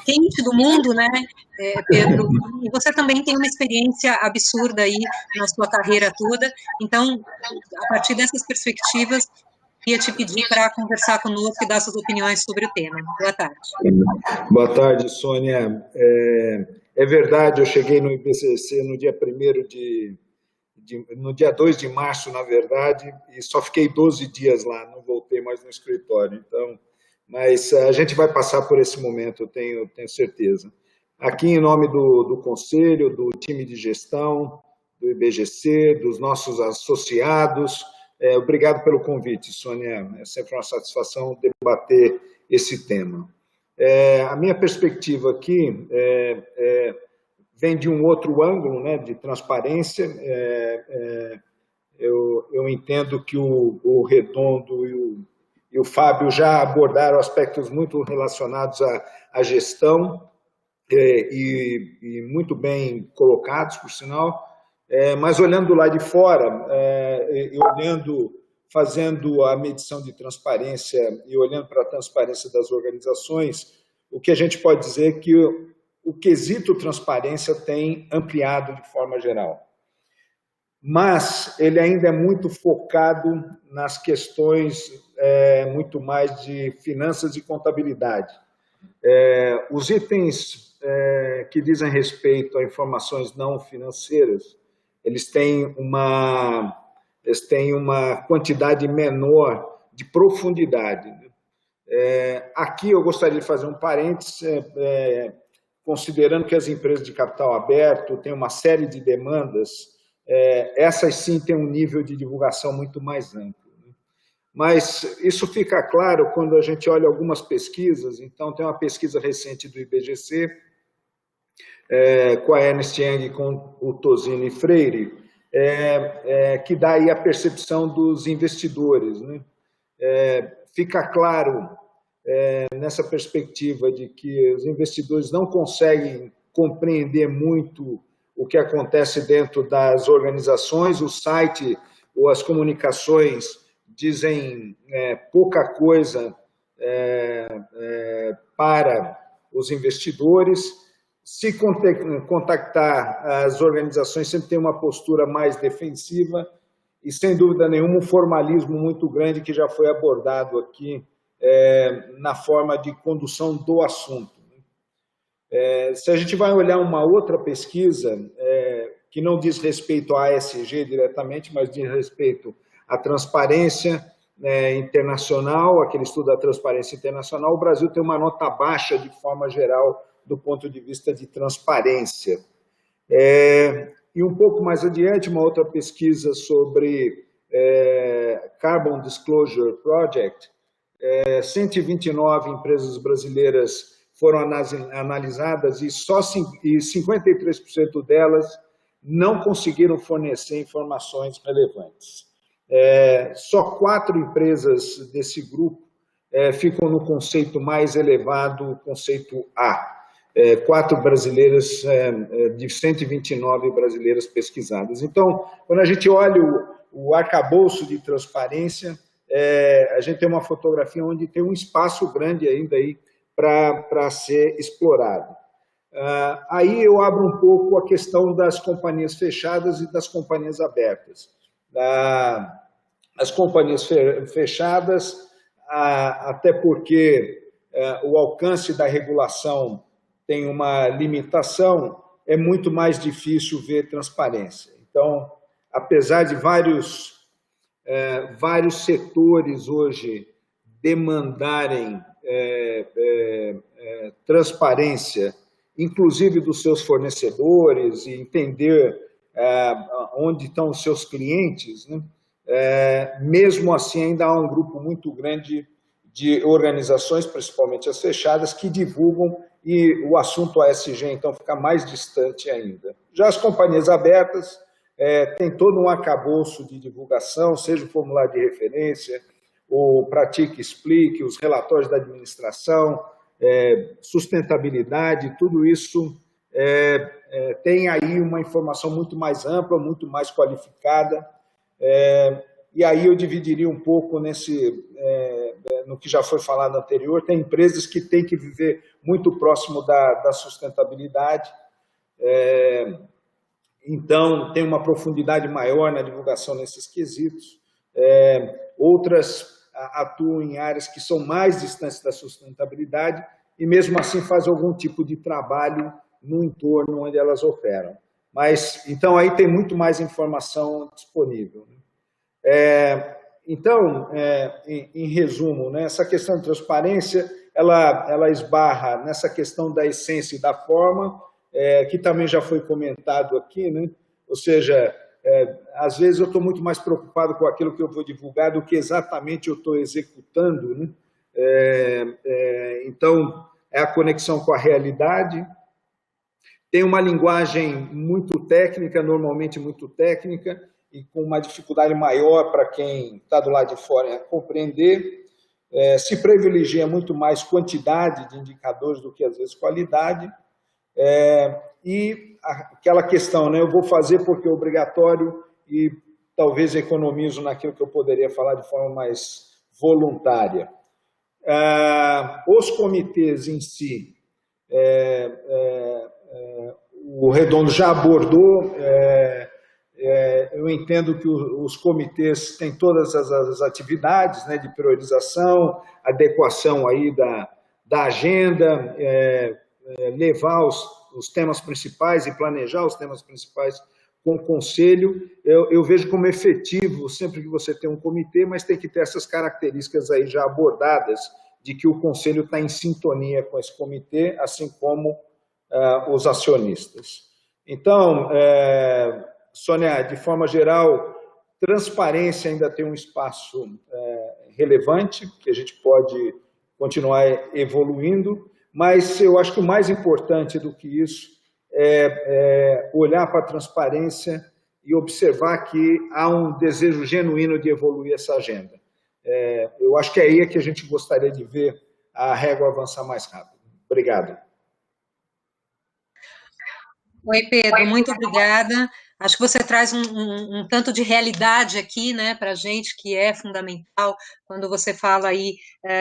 quente do mundo, né, Pedro? E você também tem uma experiência absurda aí na sua carreira toda. Então, a partir dessas perspectivas, queria te pedir para conversar conosco e dar suas opiniões sobre o tema. Boa tarde. Boa tarde, Sônia. É verdade, eu cheguei no IBGC no dia 2 de março, na verdade, e só fiquei 12 dias lá, não voltei mais no escritório. Então, mas a gente vai passar por esse momento, eu tenho certeza. Aqui, em nome do Conselho, do time de gestão, do IBGC, dos nossos associados, obrigado pelo convite, Sônia. É sempre uma satisfação debater esse tema. A minha perspectiva aqui vem de um outro ângulo, né, de transparência. Eu entendo que o Redondo e o Fábio já abordaram aspectos muito relacionados à gestão e muito bem colocados, por sinal, mas olhando lá de fora, fazendo a medição de transparência e olhando para a transparência das organizações, o que a gente pode dizer é que o quesito transparência tem ampliado de forma geral. Mas ele ainda é muito focado nas questões muito mais de finanças e contabilidade. Os itens que dizem respeito a informações não financeiras, eles têm uma quantidade menor de profundidade. Aqui eu gostaria de fazer um parênteses, considerando que as empresas de capital aberto têm uma série de demandas, essas sim têm um nível de divulgação muito mais amplo. Mas isso fica claro quando a gente olha algumas pesquisas. Então, tem uma pesquisa recente do IBGC, com a Ernst Young e com o Tosino e Freire, que dá aí a percepção dos investidores, né? Fica claro nessa perspectiva de que os investidores não conseguem compreender muito o que acontece dentro das organizações, o site ou as comunicações dizem pouca coisa para os investidores. Se contactar as organizações, sempre tem uma postura mais defensiva e, sem dúvida nenhuma, um formalismo muito grande que já foi abordado aqui na forma de condução do assunto. Se a gente vai olhar uma outra pesquisa, que não diz respeito à ASG diretamente, mas diz respeito à transparência internacional, aquele estudo da transparência internacional, o Brasil tem uma nota baixa de forma geral do ponto de vista de transparência. E um pouco mais adiante, uma outra pesquisa sobre Carbon Disclosure Project, 129 empresas brasileiras foram analisadas e só 53% delas não conseguiram fornecer informações relevantes. Só 4 empresas desse grupo ficam no conceito mais elevado, o conceito A. 4 brasileiras, de 129 brasileiras pesquisadas. Então, quando a gente olha o arcabouço de transparência, a gente tem uma fotografia onde tem um espaço grande ainda aí para ser explorado. Aí eu abro um pouco a questão das companhias fechadas e das companhias abertas. As companhias fechadas, até porque o alcance da regulação tem uma limitação, é muito mais difícil ver transparência. Então, apesar de vários vários setores hoje demandarem transparência, inclusive dos seus fornecedores, e entender onde estão os seus clientes, né? Mesmo assim, ainda há um grupo muito grande de organizações, principalmente as fechadas, que divulgam, e o assunto ASG, então, fica mais distante ainda. Já as companhias abertas têm todo um arcabouço de divulgação, seja o formulário de referência, o Pratique e Explique, os relatórios da administração, sustentabilidade, tudo isso tem aí uma informação muito mais ampla, muito mais qualificada, e aí eu dividiria um pouco no que já foi falado anterior. Tem empresas que têm que viver muito próximo da sustentabilidade, então tem uma profundidade maior na divulgação nesses quesitos. Outras atuam em áreas que são mais distantes da sustentabilidade e mesmo assim fazem algum tipo de trabalho no entorno onde elas operam. Mas, então, aí tem muito mais informação disponível. Então, em resumo, né, essa questão de transparência, ela esbarra nessa questão da essência e da forma, que também já foi comentado aqui, né? Ou seja, às vezes eu estou muito mais preocupado com aquilo que eu vou divulgar do que exatamente eu estou executando, né? Então, é a conexão com a realidade. Tem uma linguagem muito técnica, normalmente muito técnica, e com uma dificuldade maior para quem está do lado de fora compreender. Se privilegia muito mais quantidade de indicadores do que, às vezes, qualidade. E aquela questão, né, eu vou fazer porque é obrigatório e talvez economizo naquilo que eu poderia falar de forma mais voluntária. Os comitês em si, o Redondo já abordou, eu entendo que os comitês têm todas as atividades, né, de priorização, adequação aí da agenda, levar os temas principais e planejar os temas principais com o conselho. Eu vejo como efetivo sempre que você tem um comitê, mas tem que ter essas características aí já abordadas, de que o conselho está em sintonia com esse comitê, assim como os acionistas. Então, Sônia, de forma geral, transparência ainda tem um espaço relevante, que a gente pode continuar evoluindo, mas eu acho que o mais importante do que isso é olhar para a transparência e observar que há um desejo genuíno de evoluir essa agenda. Eu acho que é aí que a gente gostaria de ver a régua avançar mais rápido. Obrigado. Oi, Pedro, muito obrigada. Acho que você traz um tanto de realidade aqui, né, para a gente, que é fundamental quando você fala aí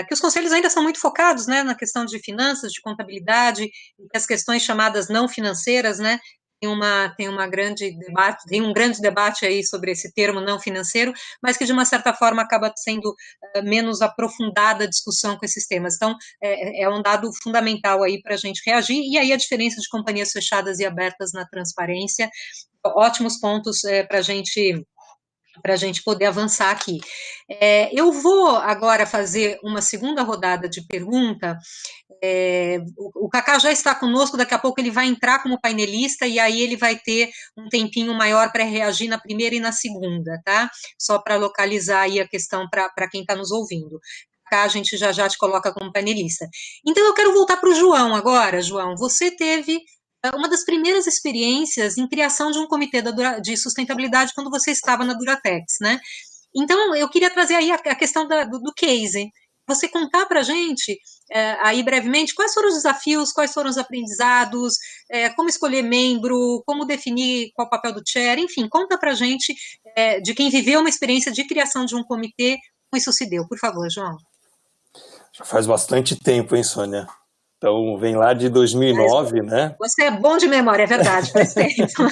que os conselhos ainda são muito focados, né, na questão de finanças, de contabilidade, e que as questões chamadas não financeiras, né, tem um grande debate aí sobre esse termo não financeiro, mas que de uma certa forma acaba sendo menos aprofundada a discussão com esses temas. Então, é um dado fundamental aí para a gente reagir, e aí a diferença de companhias fechadas e abertas na transparência, ótimos pontos para a gente poder avançar aqui. Eu vou agora fazer uma segunda rodada de pergunta. O Cacá já está conosco, daqui a pouco ele vai entrar como painelista e aí ele vai ter um tempinho maior para reagir na primeira e na segunda, tá? Só para localizar aí a questão para quem está nos ouvindo. Cacá, a gente já te coloca como painelista. Então, eu quero voltar para o João agora. João, você teve uma das primeiras experiências em criação de um comitê de sustentabilidade quando você estava na Duratex, né? Então, eu queria trazer aí a questão do case. Você contar para a gente, aí brevemente, quais foram os desafios, quais foram os aprendizados, como escolher membro, como definir qual o papel do chair, enfim, conta para a gente de quem viveu uma experiência de criação de um comitê, como isso se deu. Por favor, João. Já faz bastante tempo, hein, Sônia? Então, vem lá de 2009, né? Você é bom de memória, é verdade, faz tempo.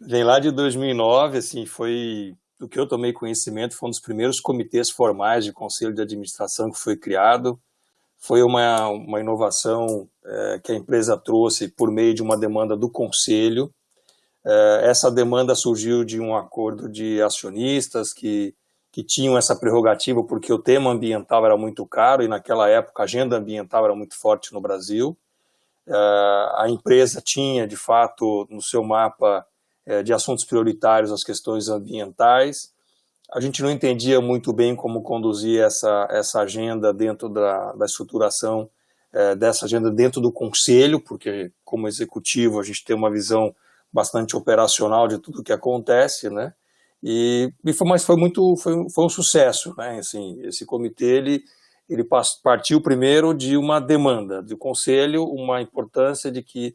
Vem lá de 2009, assim, foi, do que eu tomei conhecimento, foi um dos primeiros comitês formais de conselho de administração que foi criado. Foi uma inovação que a empresa trouxe por meio de uma demanda do conselho. Essa demanda surgiu de um acordo de acionistas que que tinham essa prerrogativa porque o tema ambiental era muito caro e naquela época a agenda ambiental era muito forte no Brasil. A empresa tinha, de fato, no seu mapa de assuntos prioritários as questões ambientais. A gente não entendia muito bem como conduzir essa agenda dentro da estruturação dessa agenda dentro do conselho, porque como executivo a gente tem uma visão bastante operacional de tudo o que acontece, né? Mas foi um sucesso, né? Assim, esse comitê ele partiu primeiro de uma demanda do conselho, uma importância de que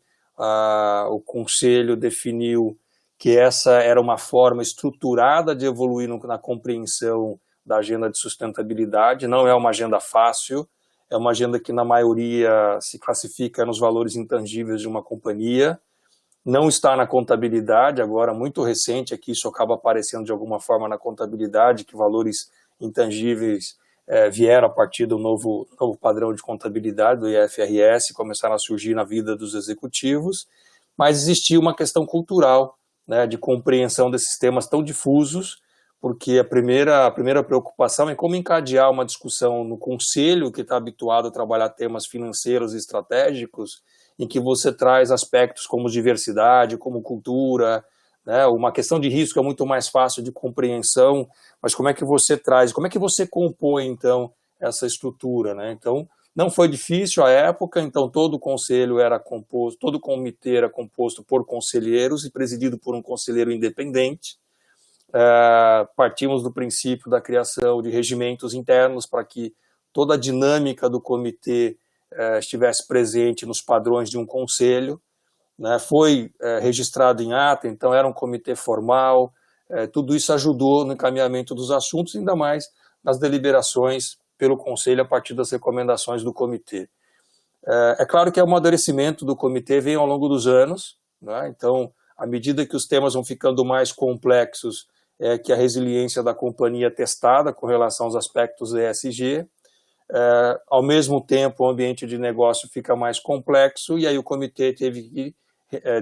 o conselho definiu que essa era uma forma estruturada de evoluir na compreensão da agenda de sustentabilidade. Não é uma agenda fácil, é uma agenda que na maioria se classifica nos valores intangíveis de uma companhia, não está na contabilidade, agora muito recente aqui isso acaba aparecendo de alguma forma na contabilidade, que valores intangíveis vieram a partir do novo padrão de contabilidade, do IFRS, começaram a surgir na vida dos executivos, mas existia uma questão cultural, né, de compreensão desses temas tão difusos, porque a primeira preocupação é como encadear uma discussão no conselho, que está habituado a trabalhar temas financeiros e estratégicos, em que você traz aspectos como diversidade, como cultura, né, uma questão de risco é muito mais fácil de compreensão, mas como é que você traz, como é que você compõe, então, essa estrutura, né? Então, não foi difícil à época, então todo o conselho era composto, todo o comitê era composto por conselheiros e presidido por um conselheiro independente. Partimos do princípio da criação de regimentos internos para que toda a dinâmica do comitê estivesse presente nos padrões de um conselho, né? Foi registrado em ata, então era um comitê formal, tudo isso ajudou no encaminhamento dos assuntos, ainda mais nas deliberações pelo conselho a partir das recomendações do comitê. É claro que o amadurecimento do comitê vem ao longo dos anos, né? Então, à medida que os temas vão ficando mais complexos, que a resiliência da companhia é testada com relação aos aspectos ESG, ao mesmo tempo o ambiente de negócio fica mais complexo e aí o comitê teve que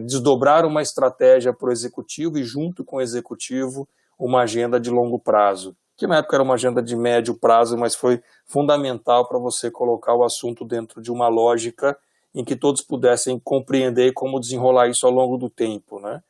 desdobrar uma estratégia para o executivo e junto com o executivo uma agenda de longo prazo, que na época era uma agenda de médio prazo, mas foi fundamental para você colocar o assunto dentro de uma lógica em que todos pudessem compreender como desenrolar isso ao longo do tempo, né?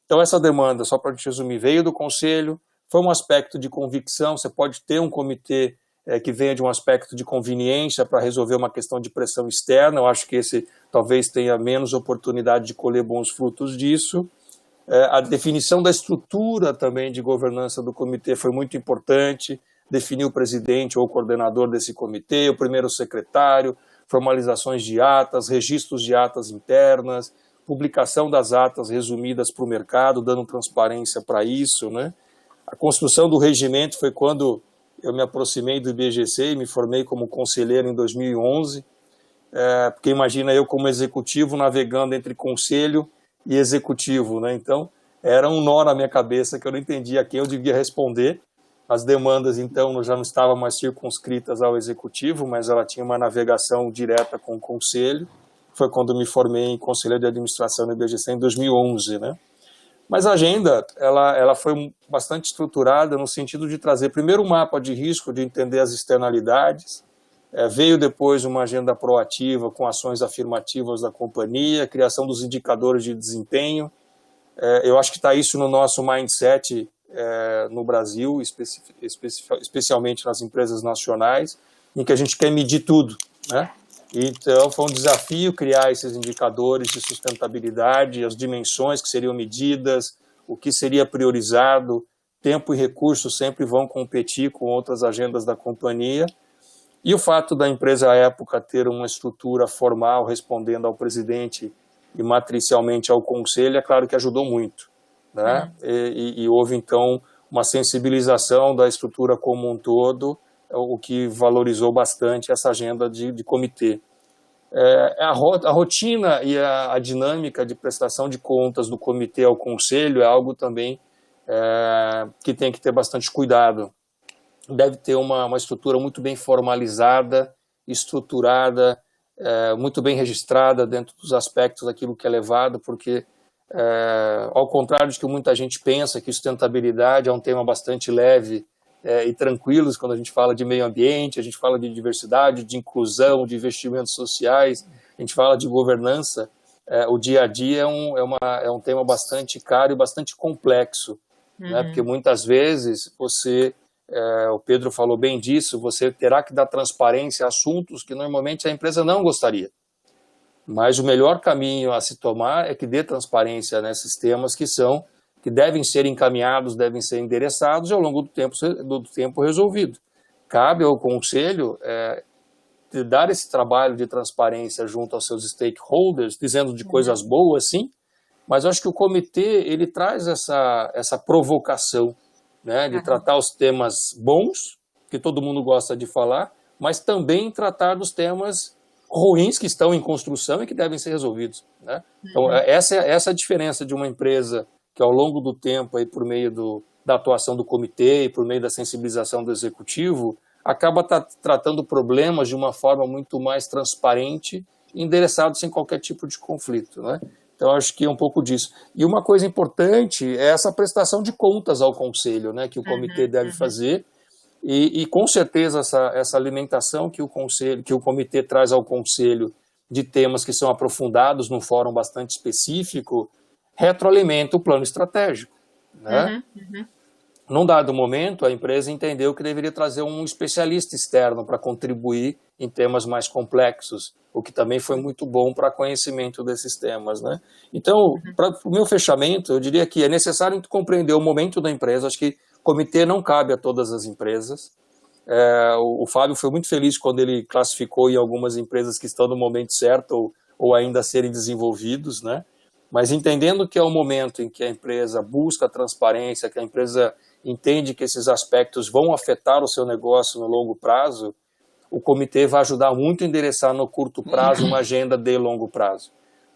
Então essa demanda, só para a gente resumir, veio do conselho, foi um aspecto de convicção, você pode ter um comitê que venha de um aspecto de conveniência para resolver uma questão de pressão externa, eu acho que esse talvez tenha menos oportunidade de colher bons frutos disso. A definição da estrutura também de governança do comitê foi muito importante, definir o presidente ou o coordenador desse comitê, o primeiro secretário, formalizações de atas, registros de atas internas, publicação das atas resumidas para o mercado, dando transparência para isso, né? A construção do regimento foi quando eu me aproximei do IBGC e me formei como conselheiro em 2011, porque imagina eu como executivo navegando entre conselho e executivo, né? Então era um nó na minha cabeça que eu não entendia a quem eu devia responder. As demandas então já não estavam mais circunscritas ao executivo, mas ela tinha uma navegação direta com o conselho. Foi quando me formei em conselheiro de administração no IBGC em 2011, né? Mas a agenda ela foi bastante estruturada no sentido de trazer primeiro um mapa de risco, de entender as externalidades. Veio depois uma agenda proativa com ações afirmativas da companhia, criação dos indicadores de desempenho. Eu acho que está isso no nosso mindset no Brasil, especialmente nas empresas nacionais, em que a gente quer medir tudo, né? Então foi um desafio criar esses indicadores de sustentabilidade, as dimensões que seriam medidas, o que seria priorizado, tempo e recursos sempre vão competir com outras agendas da companhia. E o fato da empresa à época ter uma estrutura formal respondendo ao presidente e matricialmente ao conselho, é claro que ajudou muito, né? E houve então uma sensibilização da estrutura como um todo, o que valorizou bastante essa agenda de comitê. A rotina e a dinâmica de prestação de contas do comitê ao conselho é algo também que tem que ter bastante cuidado. Deve ter uma estrutura muito bem formalizada, estruturada, muito bem registrada dentro dos aspectos daquilo que é levado, porque, ao contrário de que muita gente pensa que sustentabilidade é um tema bastante leve e tranquilos quando a gente fala de meio ambiente, a gente fala de diversidade, de inclusão, de investimentos sociais, a gente fala de governança. O dia a dia é um tema bastante caro e bastante complexo, né? Porque muitas vezes o Pedro falou bem disso, você terá que dar transparência a assuntos que normalmente a empresa não gostaria. Mas o melhor caminho a se tomar é que dê transparência nesses temas que devem ser encaminhados, devem ser endereçados e ao longo do tempo resolvido. Cabe ao Conselho dar esse trabalho de transparência junto aos seus stakeholders, dizendo de coisas boas, sim, mas eu acho que o comitê ele traz essa provocação, né, de tratar os temas bons, que todo mundo gosta de falar, mas também tratar dos temas ruins que estão em construção e que devem ser resolvidos, né? Então, essa é a diferença de uma empresa que ao longo do tempo, aí, por meio da atuação do comitê e por meio da sensibilização do executivo, acaba tratando problemas de uma forma muito mais transparente e endereçado sem qualquer tipo de conflito, né? Então, acho que é um pouco disso. E uma coisa importante é essa prestação de contas ao Conselho, né, que o comitê deve fazer, e com certeza essa alimentação que o comitê traz ao Conselho de temas que são aprofundados num fórum bastante específico, retroalimenta o plano estratégico, né? Num dado momento, a empresa entendeu que deveria trazer um especialista externo para contribuir em temas mais complexos, o que também foi muito bom para conhecimento desses temas, né? Então, para o meu fechamento, eu diria que é necessário compreender o momento da empresa. Acho que o comitê não cabe a todas as empresas. O Fábio foi muito feliz quando ele classificou em algumas empresas que estão no momento certo ou ainda a serem desenvolvidos, né? Mas entendendo que é o momento em que a empresa busca transparência, que a empresa entende que esses aspectos vão afetar o seu negócio no longo prazo, o comitê vai ajudar muito a endereçar no curto prazo uma agenda de longo prazo,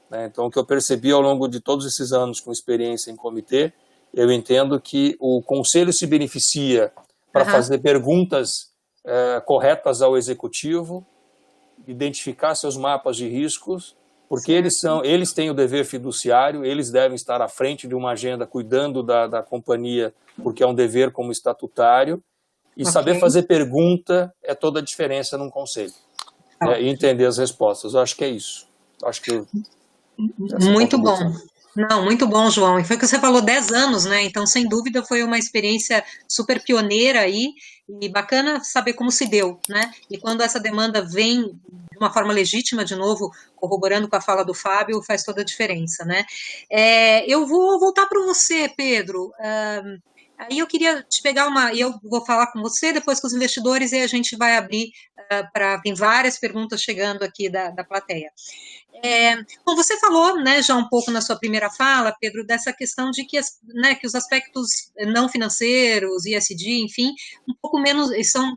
né? Então, o que eu percebi ao longo de todos esses anos com experiência em comitê, eu entendo que o Conselho se beneficia para fazer perguntas corretas ao Executivo, identificar seus mapas de riscos, porque eles têm o dever fiduciário, eles devem estar à frente de uma agenda cuidando da companhia, porque é um dever como estatutário, e saber fazer pergunta é toda a diferença num conselho, né, e entender as respostas. Eu acho que é isso. Acho que muito bom. Não, muito bom, João. E foi o que você falou, 10 anos, né? Então, sem dúvida, foi uma experiência super pioneira aí, e bacana saber como se deu, né? E quando essa demanda vem de uma forma legítima, de novo, corroborando com a fala do Fábio, faz toda a diferença, né? Eu vou voltar para você, Pedro. Aí eu queria te pegar e eu vou falar com você, depois com os investidores, e a gente vai abrir tem várias perguntas chegando aqui da plateia. Bom, você falou, né, já um pouco na sua primeira fala, Pedro, dessa questão de que os aspectos não financeiros, ESG, enfim, um pouco menos, são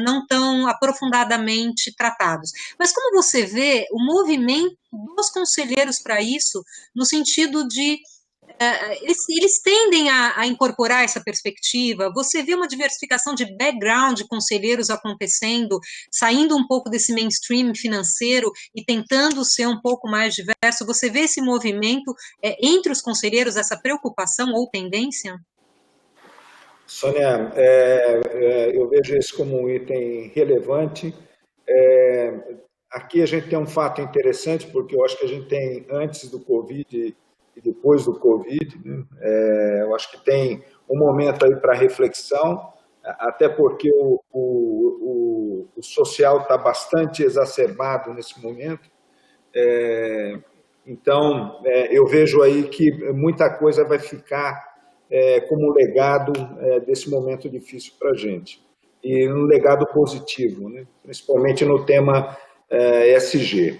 não tão aprofundadamente tratados. Mas como você vê o movimento dos conselheiros para isso, no sentido de eles tendem a incorporar essa perspectiva? Você vê uma diversificação de background de conselheiros acontecendo, saindo um pouco desse mainstream financeiro e tentando ser um pouco mais diverso? Você vê esse movimento entre os conselheiros, essa preocupação ou tendência? Sônia, eu vejo isso como um item relevante. Aqui a gente tem um fato interessante, porque eu acho que a gente tem, antes do Covid e depois do Covid, né? Eu acho que tem um momento aí para reflexão, até porque o social está bastante exacerbado nesse momento. Então, eu vejo aí que muita coisa vai ficar como legado desse momento difícil para a gente. E um legado positivo, né? Principalmente no tema ESG.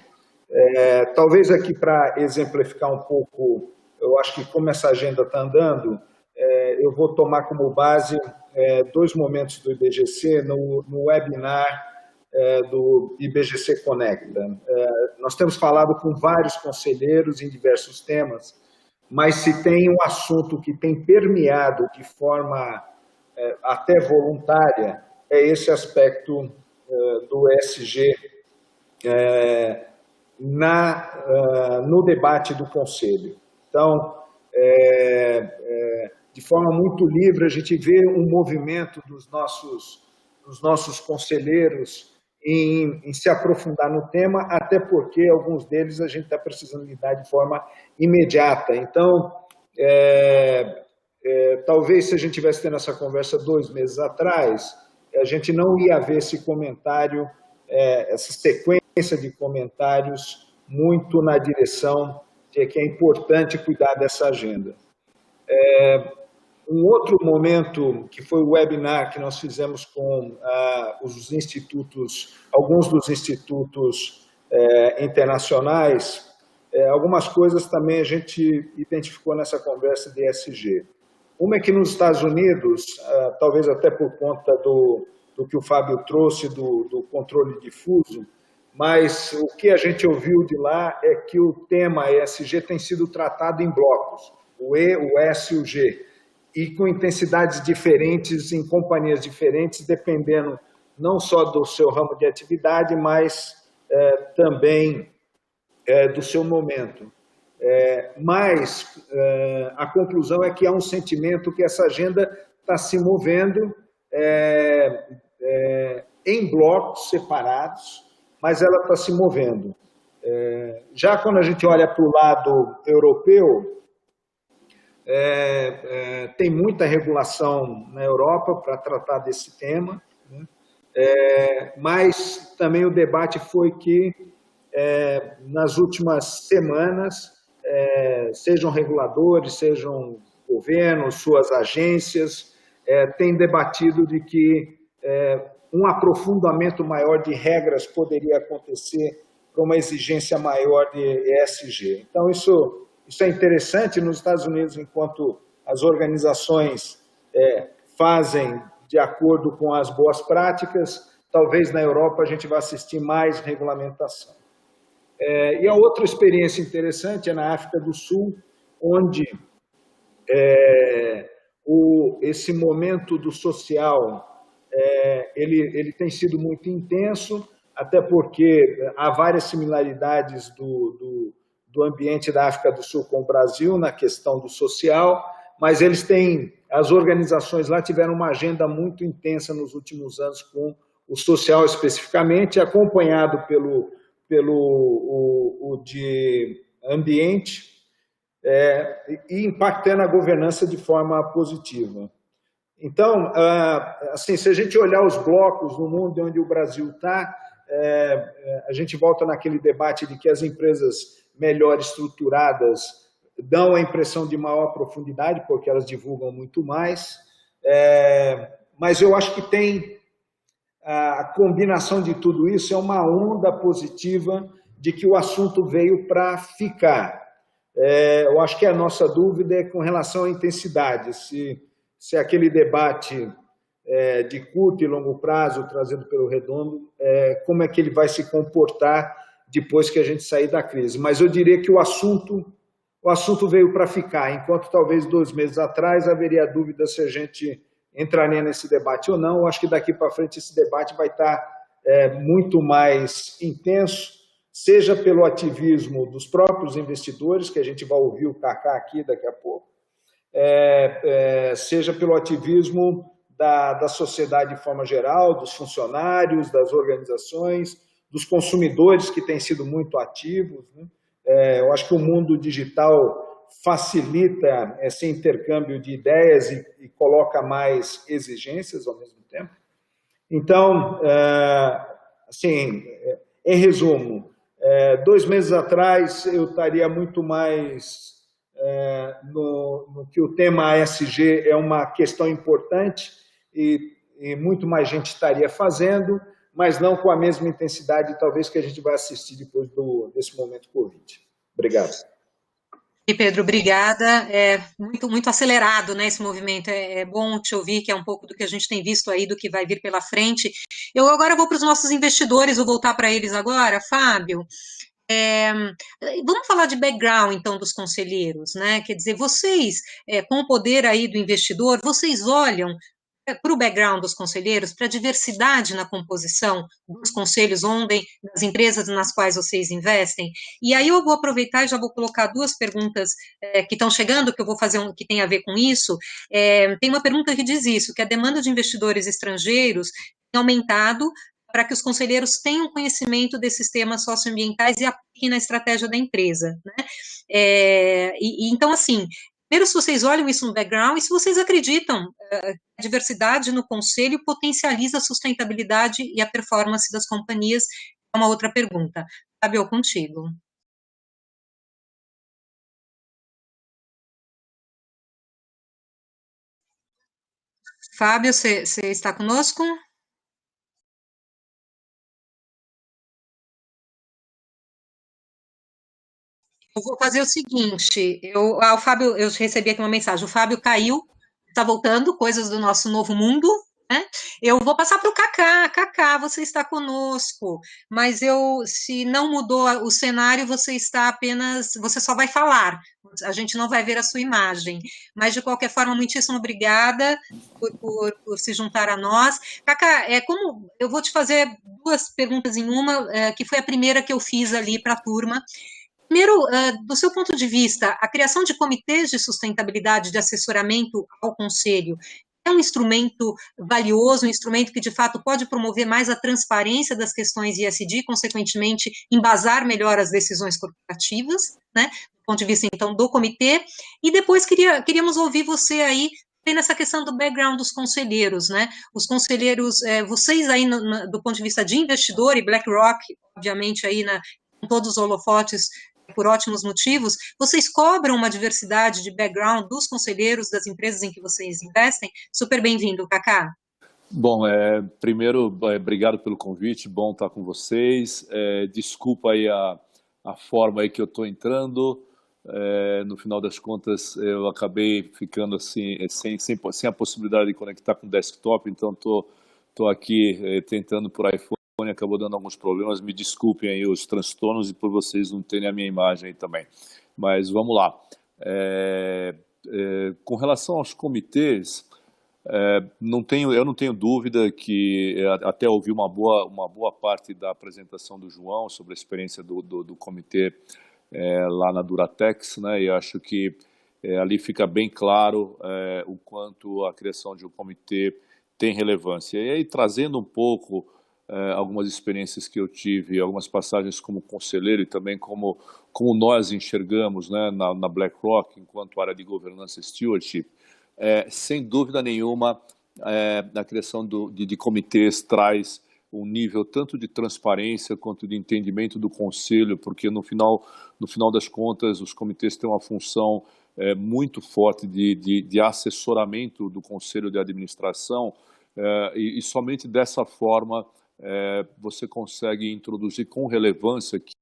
Talvez aqui para exemplificar um pouco, eu acho que como essa agenda está andando, eu vou tomar como base 2 momentos do IBGC no webinar do IBGC Conecta. Nós temos falado com vários conselheiros em diversos temas, mas se tem um assunto que tem permeado de forma até voluntária, é esse aspecto do ESG no debate do Conselho. Então, de forma muito livre, a gente vê um movimento dos nossos conselheiros em se aprofundar no tema, até porque alguns deles a gente está precisando lidar de forma imediata. Então, talvez se a gente tivesse tendo essa conversa 2 meses atrás, a gente não ia ver esse comentário, essa sequência de comentários muito na direção de que é importante cuidar dessa agenda. Um outro momento, que foi o webinar que nós fizemos com os institutos, alguns dos institutos internacionais, algumas coisas também a gente identificou nessa conversa de ESG. Uma é que nos Estados Unidos, talvez até por conta do que o Fábio trouxe, do controle difuso, mas o que a gente ouviu de lá é que o tema ESG tem sido tratado em blocos, o E, o S e o G, e com intensidades diferentes, em companhias diferentes, dependendo não só do seu ramo de atividade, mas também do seu momento. Mas a conclusão é que há um sentimento que essa agenda está se movendo em blocos separados, mas ela está se movendo. Já quando a gente olha para o lado europeu, tem muita regulação na Europa para tratar desse tema, né? Mas também o debate foi que, nas últimas semanas, sejam reguladores, sejam governos, suas agências, têm debatido de que um aprofundamento maior de regras poderia acontecer para uma exigência maior de ESG. Então, isso é interessante. Nos Estados Unidos, enquanto as organizações fazem de acordo com as boas práticas, talvez na Europa a gente vá assistir mais regulamentação. E a outra experiência interessante é na África do Sul, onde esse momento do social ele tem sido muito intenso, até porque há várias similaridades do ambiente da África do Sul com o Brasil na questão do social, mas as organizações lá tiveram uma agenda muito intensa nos últimos anos com o social especificamente, acompanhado pelo de ambiente, e impactando a governança de forma positiva. Então, assim, se a gente olhar os blocos no mundo onde o Brasil está, a gente volta naquele debate de que as empresas melhor estruturadas dão a impressão de maior profundidade, porque elas divulgam muito mais, mas eu acho que tem a combinação de tudo isso, é uma onda positiva de que o assunto veio para ficar. Eu acho que a nossa dúvida é com relação à intensidade, se aquele debate de curto e longo prazo, trazido pelo Redondo, como é que ele vai se comportar depois que a gente sair da crise. Mas eu diria que o assunto veio para ficar, enquanto talvez 2 meses atrás haveria dúvida se a gente entraria nesse debate ou não. Eu acho que daqui para frente esse debate vai estar muito mais intenso, seja pelo ativismo dos próprios investidores, que a gente vai ouvir o Kaká aqui daqui a pouco, seja pelo ativismo da sociedade de forma geral, dos funcionários, das organizações, dos consumidores que têm sido muito ativos, né? Eu acho que o mundo digital facilita esse intercâmbio de ideias e coloca mais exigências ao mesmo tempo. Então, assim, em resumo, 2 meses atrás eu estaria muito mais no que o tema ESG é uma questão importante e muito mais gente estaria fazendo, mas não com a mesma intensidade, talvez, que a gente vai assistir depois desse momento Covid. Obrigado. E Pedro, obrigada. É muito acelerado, né, esse movimento. É bom te ouvir, que é um pouco do que a gente tem visto aí, do que vai vir pela frente. Eu agora vou para os nossos investidores, vou voltar para eles agora. Fábio, vamos falar de background, então, dos conselheiros, né? Quer dizer, vocês, com o poder aí do investidor, vocês olham para o background dos conselheiros, para a diversidade na composição dos conselhos onde, das empresas nas quais vocês investem. E aí eu vou aproveitar e já vou colocar duas perguntas que estão chegando, que eu vou fazer que tem a ver com isso. Tem uma pergunta que diz isso, que a demanda de investidores estrangeiros tem aumentado para que os conselheiros tenham conhecimento desses temas socioambientais e apliquem na estratégia da empresa, né? Então, assim, primeiro, se vocês olham isso no background, e se vocês acreditam que a diversidade no conselho potencializa a sustentabilidade e a performance das companhias, é uma outra pergunta. Fábio, contigo. Fábio, você está conosco? Eu vou fazer o seguinte, o Fábio, eu recebi aqui uma mensagem, o Fábio caiu, está voltando, coisas do nosso novo mundo, né? Eu vou passar para o Kaká. Kaká, você está conosco, mas se não mudou o cenário, você só vai falar, a gente não vai ver a sua imagem, mas de qualquer forma, muitíssimo obrigada por se juntar a nós. Kaká, como eu vou te fazer duas perguntas em uma, que foi a primeira que eu fiz ali para a turma. Primeiro, do seu ponto de vista, a criação de comitês de sustentabilidade de assessoramento ao Conselho é um instrumento valioso, um instrumento que, de fato, pode promover mais a transparência das questões ESG e, consequentemente, embasar melhor as decisões corporativas, né, do ponto de vista, então, do comitê. E depois queríamos ouvir você aí nessa questão do background dos conselheiros, né? Os conselheiros, vocês aí, do ponto de vista de investidor, e BlackRock, obviamente, aí com todos os holofotes, por ótimos motivos, vocês cobram uma diversidade de background dos conselheiros das empresas em que vocês investem? Super bem-vindo, Kaká. Bom, primeiro, obrigado pelo convite, bom estar com vocês. Desculpa aí a forma aí que eu estou entrando. No final das contas, eu acabei ficando assim, sem a possibilidade de conectar com o desktop, então estou aqui tentando por iPhone. Acabou dando alguns problemas, me desculpem aí os transtornos e por vocês não terem a minha imagem aí também. Mas vamos lá. Com relação aos comitês, eu não tenho dúvida que até ouvi uma boa parte da apresentação do João sobre a experiência do comitê lá na Duratex, né? E acho que ali fica bem claro o quanto a criação de um comitê tem relevância. E aí, trazendo um pouco algumas experiências que eu tive, algumas passagens como conselheiro e também como nós enxergamos, né, na BlackRock, enquanto área de governança e stewardship, sem dúvida nenhuma, a criação de comitês traz um nível tanto de transparência quanto de entendimento do conselho, porque no final das contas os comitês têm uma função muito forte de assessoramento do conselho de administração, e somente dessa forma você consegue introduzir com relevância que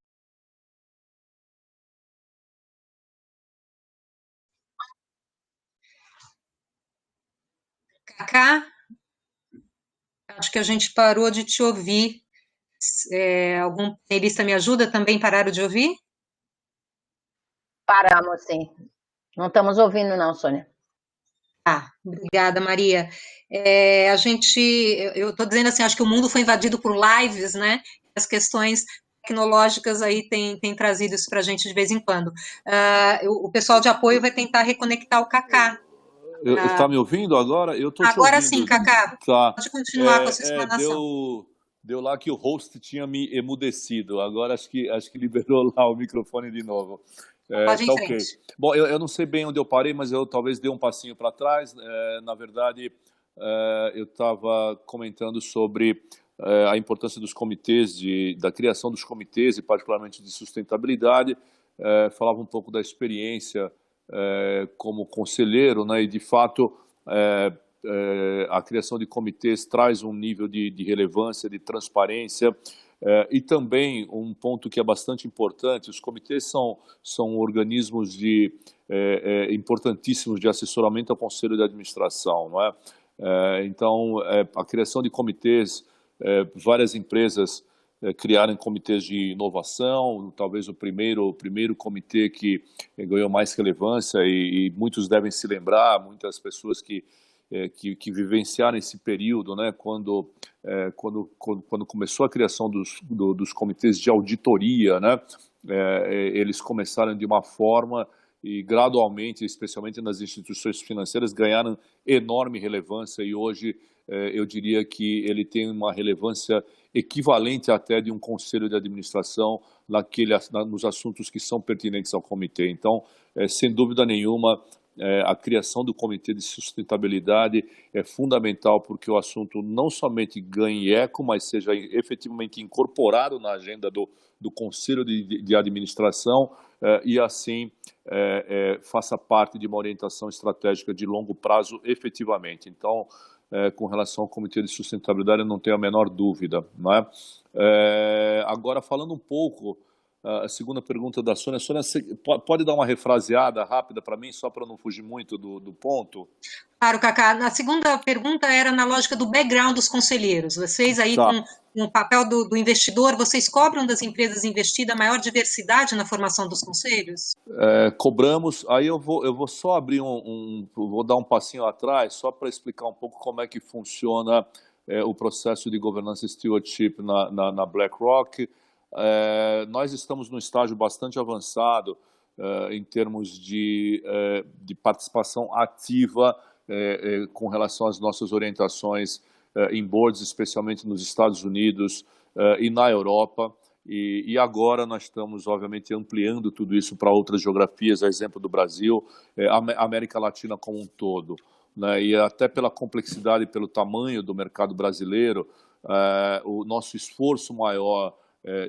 Kaká, acho que a gente parou de te ouvir. Algum painelista me ajuda? Também pararam de ouvir? Paramos, sim. Não estamos ouvindo não, Sônia. Obrigada, Maria. Eu estou dizendo assim, acho que o mundo foi invadido por lives, né? As questões tecnológicas aí têm trazido isso para a gente de vez em quando. O pessoal de apoio vai tentar reconectar o Kaká. Está me ouvindo agora? Eu estou te ouvindo. Agora sim, Kaká. Tá. Pode continuar com a sua explanação. Deu lá que o host tinha me emudecido. Agora acho que liberou lá o microfone de novo. Pode ir em frente. Okay. Bom, eu não sei bem onde eu parei, mas eu talvez dei um passinho para trás. Na verdade, eu estava comentando sobre a importância dos comitês, da criação dos comitês e particularmente de sustentabilidade. Falava um pouco da experiência como conselheiro, né? E de fato a criação de comitês traz um nível de relevância, de transparência. E também um ponto que é bastante importante, os comitês são organismos importantíssimos de assessoramento ao conselho de administração, não é? Então, a criação de comitês, várias empresas criaram comitês de inovação, talvez o primeiro comitê que ganhou mais relevância e muitos devem se lembrar, muitas pessoas que que vivenciaram esse período, né, quando começou a criação dos comitês de auditoria, né, eles começaram de uma forma e gradualmente, especialmente nas instituições financeiras, ganharam enorme relevância e hoje eu diria que ele tem uma relevância equivalente até de um conselho de administração nos assuntos que são pertinentes ao comitê. Então, sem dúvida nenhuma, a criação do Comitê de Sustentabilidade é fundamental porque o assunto não somente ganhe eco, mas seja efetivamente incorporado na agenda do Conselho de Administração e assim faça parte de uma orientação estratégica de longo prazo efetivamente. Então, com relação ao Comitê de Sustentabilidade, eu não tenho a menor dúvida. Não é? Agora, falando um pouco, a segunda pergunta da Sônia. Sônia, você pode dar uma refraseada rápida para mim, só para não fugir muito do ponto? Claro, Cacá. A segunda pergunta era na lógica do background dos conselheiros. Vocês aí, com o papel do investidor, vocês cobram das empresas investidas maior diversidade na formação dos conselhos? Cobramos. Aí eu vou só abrir vou dar um passinho atrás, só para explicar um pouco como é que funciona o processo de governança stewardship na BlackRock. Nós estamos num estágio bastante avançado em termos de participação ativa com relação às nossas orientações em boards, especialmente nos Estados Unidos e na Europa. E agora nós estamos, obviamente, ampliando tudo isso para outras geografias, a exemplo do Brasil, a América Latina como um todo. Né? E até pela complexidade e pelo tamanho do mercado brasileiro, o nosso esforço maior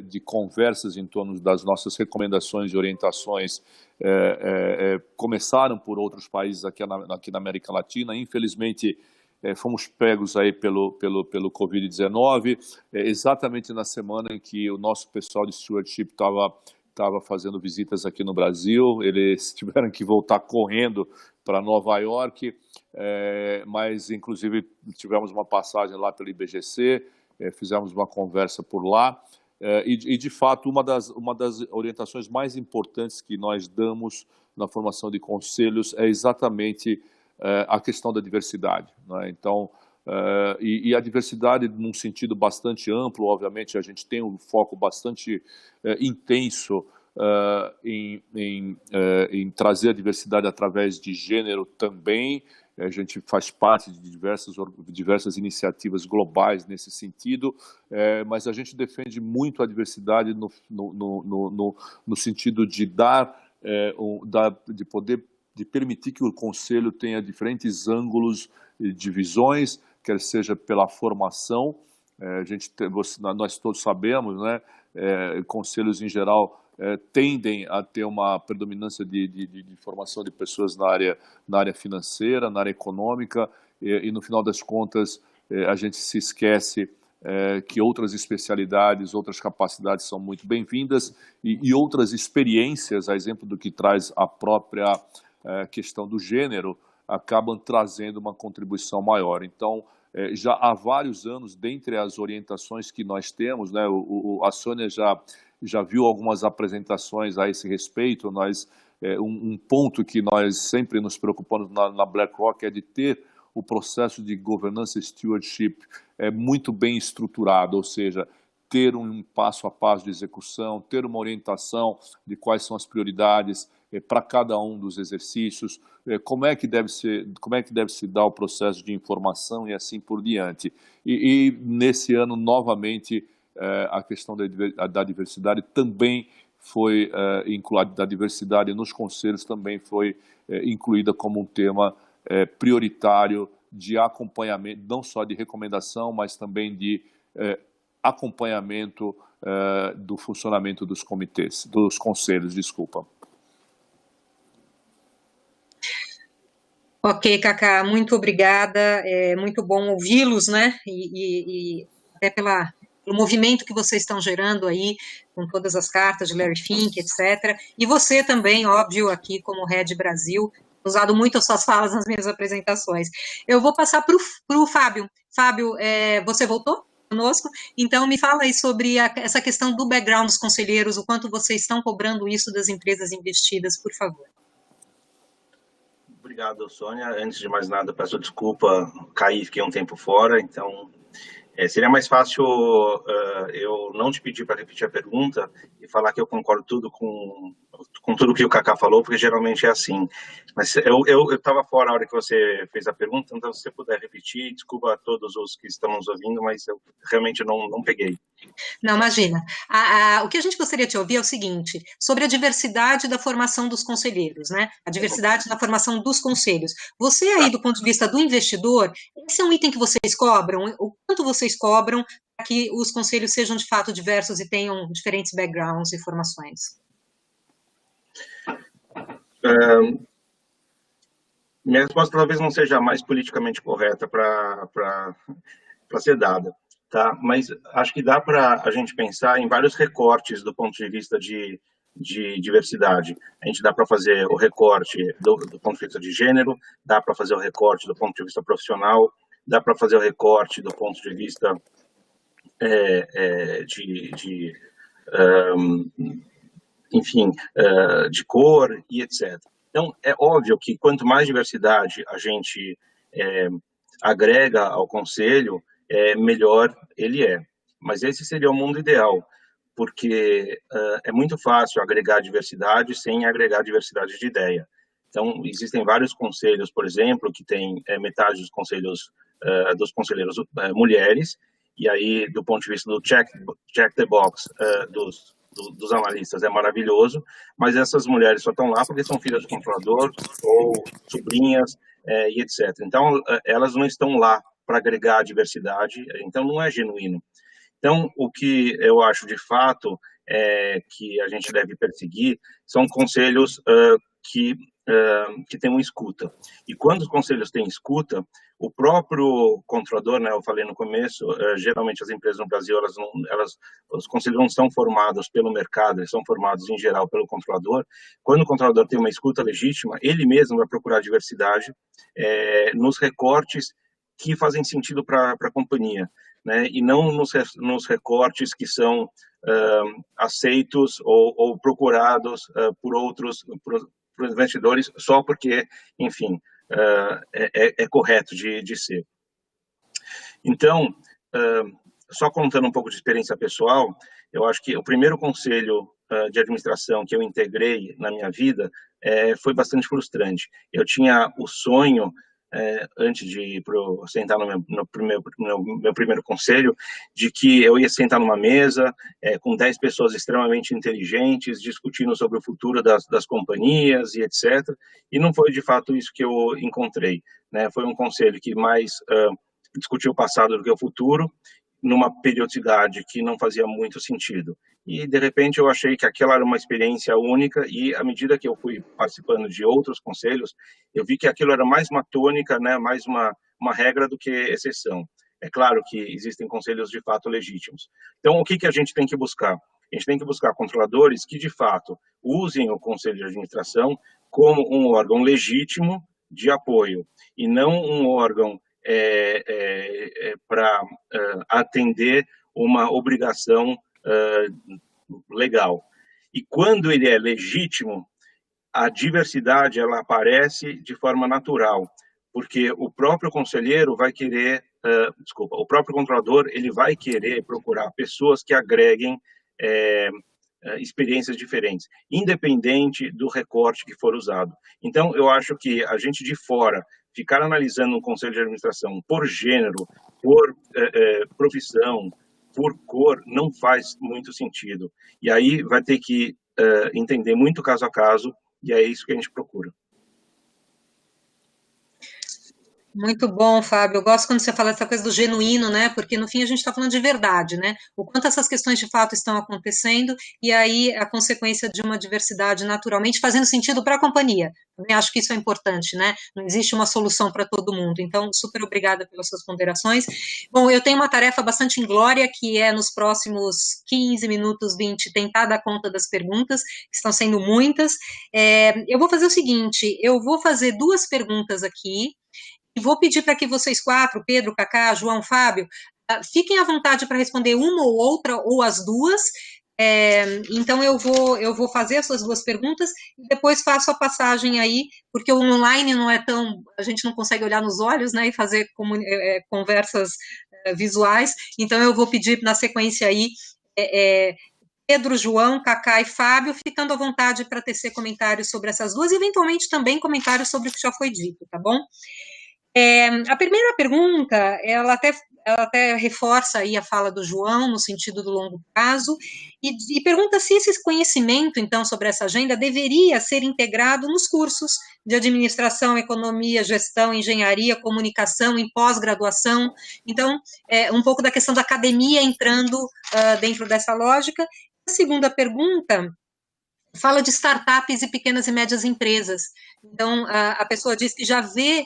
de conversas em torno das nossas recomendações e orientações começaram por outros países aqui na América Latina. Infelizmente, fomos pegos aí pelo Covid-19, exatamente na semana em que o nosso pessoal de stewardship estava fazendo visitas aqui no Brasil. Eles tiveram que voltar correndo para Nova York, mas inclusive tivemos uma passagem lá pelo IBGC, fizemos uma conversa por lá. E de fato, uma das orientações mais importantes que nós damos na formação de conselhos é exatamente a questão da diversidade. Né? Então, e a diversidade num sentido bastante amplo, obviamente, a gente tem um foco bastante intenso em trazer a diversidade através de gênero também. A gente faz parte de diversas iniciativas globais nesse sentido, mas a gente defende muito a diversidade no sentido de de permitir que o Conselho tenha diferentes ângulos de visões, quer seja pela formação. Nós todos sabemos, né, conselhos em geral tendem a ter uma predominância de formação de pessoas na área financeira, na área econômica, e no final das contas a gente se esquece que outras especialidades, outras capacidades são muito bem-vindas e outras experiências, a exemplo do que traz a própria questão do gênero, acabam trazendo uma contribuição maior. Então, já há vários anos, dentre as orientações que nós temos, né, a Sônia já viu algumas apresentações a esse respeito. Um ponto que nós sempre nos preocupamos na BlackRock é de ter o processo de governança stewardship muito bem estruturado, ou seja, ter um passo a passo de execução, ter uma orientação de quais são as prioridades para cada um dos exercícios, como é que deve se dar o processo de informação e assim por diante. E nesse ano, novamente, a questão da diversidade também foi incluída, da diversidade nos conselhos também foi incluída como um tema prioritário de acompanhamento, não só de recomendação, mas também de acompanhamento do funcionamento dos conselhos, desculpa. Ok, Cacá, muito obrigada, é muito bom ouvi-los, né, e até pelo movimento que vocês estão gerando aí, com todas as cartas de Larry Fink, etc. E você também, óbvio, aqui como Head Brasil, usado muito as suas falas nas minhas apresentações. Eu vou passar para o Fábio. Fábio, você voltou conosco? Então, me fala aí sobre essa questão do background dos conselheiros, o quanto vocês estão cobrando isso das empresas investidas, por favor. Obrigado, Sônia. Antes de mais nada, peço desculpa, caí, fiquei um tempo fora, então seria mais fácil eu não te pedir para repetir a pergunta e falar que eu concordo com tudo que o Kaká falou, porque geralmente é assim. Mas eu estava fora na hora que você fez a pergunta, então se você puder repetir, desculpa a todos os que estão nos ouvindo, mas eu realmente não peguei. Não, imagina. O que a gente gostaria de ouvir é o seguinte, sobre a diversidade da formação dos conselheiros, né? A diversidade da formação dos conselhos. Você aí, do ponto de vista do investidor, esse é um item que vocês cobram? O quanto vocês cobram para que os conselhos sejam, de fato, diversos e tenham diferentes backgrounds e formações? Minha resposta talvez não seja a mais politicamente correta para ser dada, tá? Mas acho que dá para a gente pensar em vários recortes do ponto de vista de diversidade. A gente dá para fazer o recorte do ponto de vista de gênero, dá para fazer o recorte do ponto de vista profissional, dá para fazer o recorte do ponto de vista enfim, de cor e etc. Então, é óbvio que quanto mais diversidade a gente agrega ao conselho, melhor ele é. Mas esse seria o mundo ideal, porque é muito fácil agregar diversidade sem agregar diversidade de ideia. Então, existem vários conselhos, por exemplo, que tem metade dos conselheiros mulheres, e aí, do ponto de vista do check the box dos analistas, é maravilhoso, mas essas mulheres só estão lá porque são filhas do controlador ou sobrinhas e etc. Então, elas não estão lá para agregar a diversidade, então não é genuíno. Então, o que eu acho de fato que a gente deve perseguir são conselhos que tenham escuta. E quando os conselhos têm escuta, o próprio controlador, né, eu falei no começo, geralmente as empresas no Brasil, os conselhos não são formados pelo mercado, eles são formados em geral pelo controlador. Quando o controlador tem uma escuta legítima, ele mesmo vai procurar diversidade nos recortes que fazem sentido para a companhia, né, e não nos recortes que são aceitos ou procurados por investidores só porque, enfim, é correto de ser. Então, só contando um pouco de experiência pessoal, eu acho que o primeiro conselho de administração que eu integrei na minha vida foi bastante frustrante. Eu tinha o sonho, antes de sentar no meu primeiro conselho, de que eu ia sentar numa mesa com 10 pessoas extremamente inteligentes, discutindo sobre o futuro das companhias e etc. E não foi, de fato, isso que eu encontrei, né? Foi um conselho que mais discutiu o passado do que o futuro, numa periodicidade que não fazia muito sentido. E, de repente, eu achei que aquela era uma experiência única e, à medida que eu fui participando de outros conselhos, eu vi que aquilo era mais uma tônica, né, mais uma regra do que exceção. É claro que existem conselhos de fato legítimos. Então, o que a gente tem que buscar? A gente tem que buscar controladores que, de fato, usem o conselho de administração como um órgão legítimo de apoio e não um órgão para atender uma obrigação legal. E quando ele é legítimo, a diversidade ela aparece de forma natural, porque o próprio conselheiro vai querer, o próprio controlador ele vai querer procurar pessoas que agreguem experiências diferentes, independente do recorte que for usado. Então, eu acho que a gente de fora ficar analisando um conselho de administração por gênero, por profissão, por cor, não faz muito sentido. E aí vai ter que entender muito caso a caso, e é isso que a gente procura. Muito bom, Fábio. Eu gosto quando você fala essa coisa do genuíno, né? Porque no fim a gente está falando de verdade, né? O quanto essas questões de fato estão acontecendo e aí a consequência de uma diversidade naturalmente fazendo sentido para a companhia. Também acho que isso é importante, né? Não existe uma solução para todo mundo. Então, super obrigada pelas suas ponderações. Bom, eu tenho uma tarefa bastante inglória que é nos próximos 15 minutos, 20, tentar dar conta das perguntas, que estão sendo muitas. Eu vou fazer o seguinte, eu vou fazer 2 perguntas aqui, e vou pedir para que vocês 4, Pedro, Kaká, João, Fábio, fiquem à vontade para responder uma ou outra, ou as 2, Então, eu vou fazer essas duas perguntas e depois faço a passagem aí, porque o online não é tão... A gente não consegue olhar nos olhos, né, e fazer conversas visuais. Então, eu vou pedir na sequência aí Pedro, João, Cacá e Fábio, ficando à vontade para tecer comentários sobre essas duas e, eventualmente, também comentários sobre o que já foi dito, tá bom? A primeira pergunta, ela até reforça aí a fala do João, no sentido do longo prazo, e pergunta se esse conhecimento, então, sobre essa agenda deveria ser integrado nos cursos de administração, economia, gestão, engenharia, comunicação, em pós-graduação. Então, um pouco da questão da academia entrando dentro dessa lógica. A segunda pergunta fala de startups e pequenas e médias empresas. Então, a pessoa diz que já vê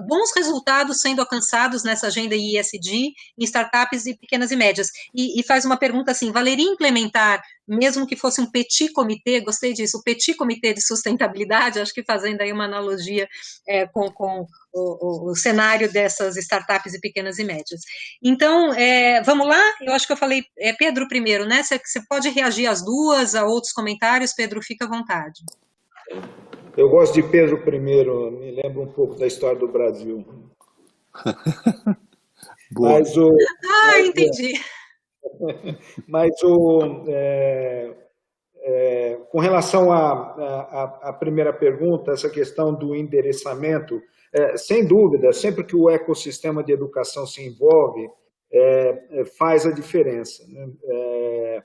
bons resultados sendo alcançados nessa agenda ESG em startups e pequenas e médias. E faz uma pergunta assim, valeria implementar, mesmo que fosse um petit comitê, gostei disso, o petit comitê de sustentabilidade, acho que fazendo aí uma analogia com o cenário dessas startups e pequenas e médias. Então, vamos lá? Eu acho que eu falei Pedro primeiro, né? Você pode reagir às duas, a outros comentários, Pedro, fica à vontade. Eu gosto de Pedro I, me lembra um pouco da história do Brasil. Entendi. Mas com relação à primeira pergunta, essa questão do endereçamento, sem dúvida, sempre que o ecossistema de educação se envolve, faz a diferença, né?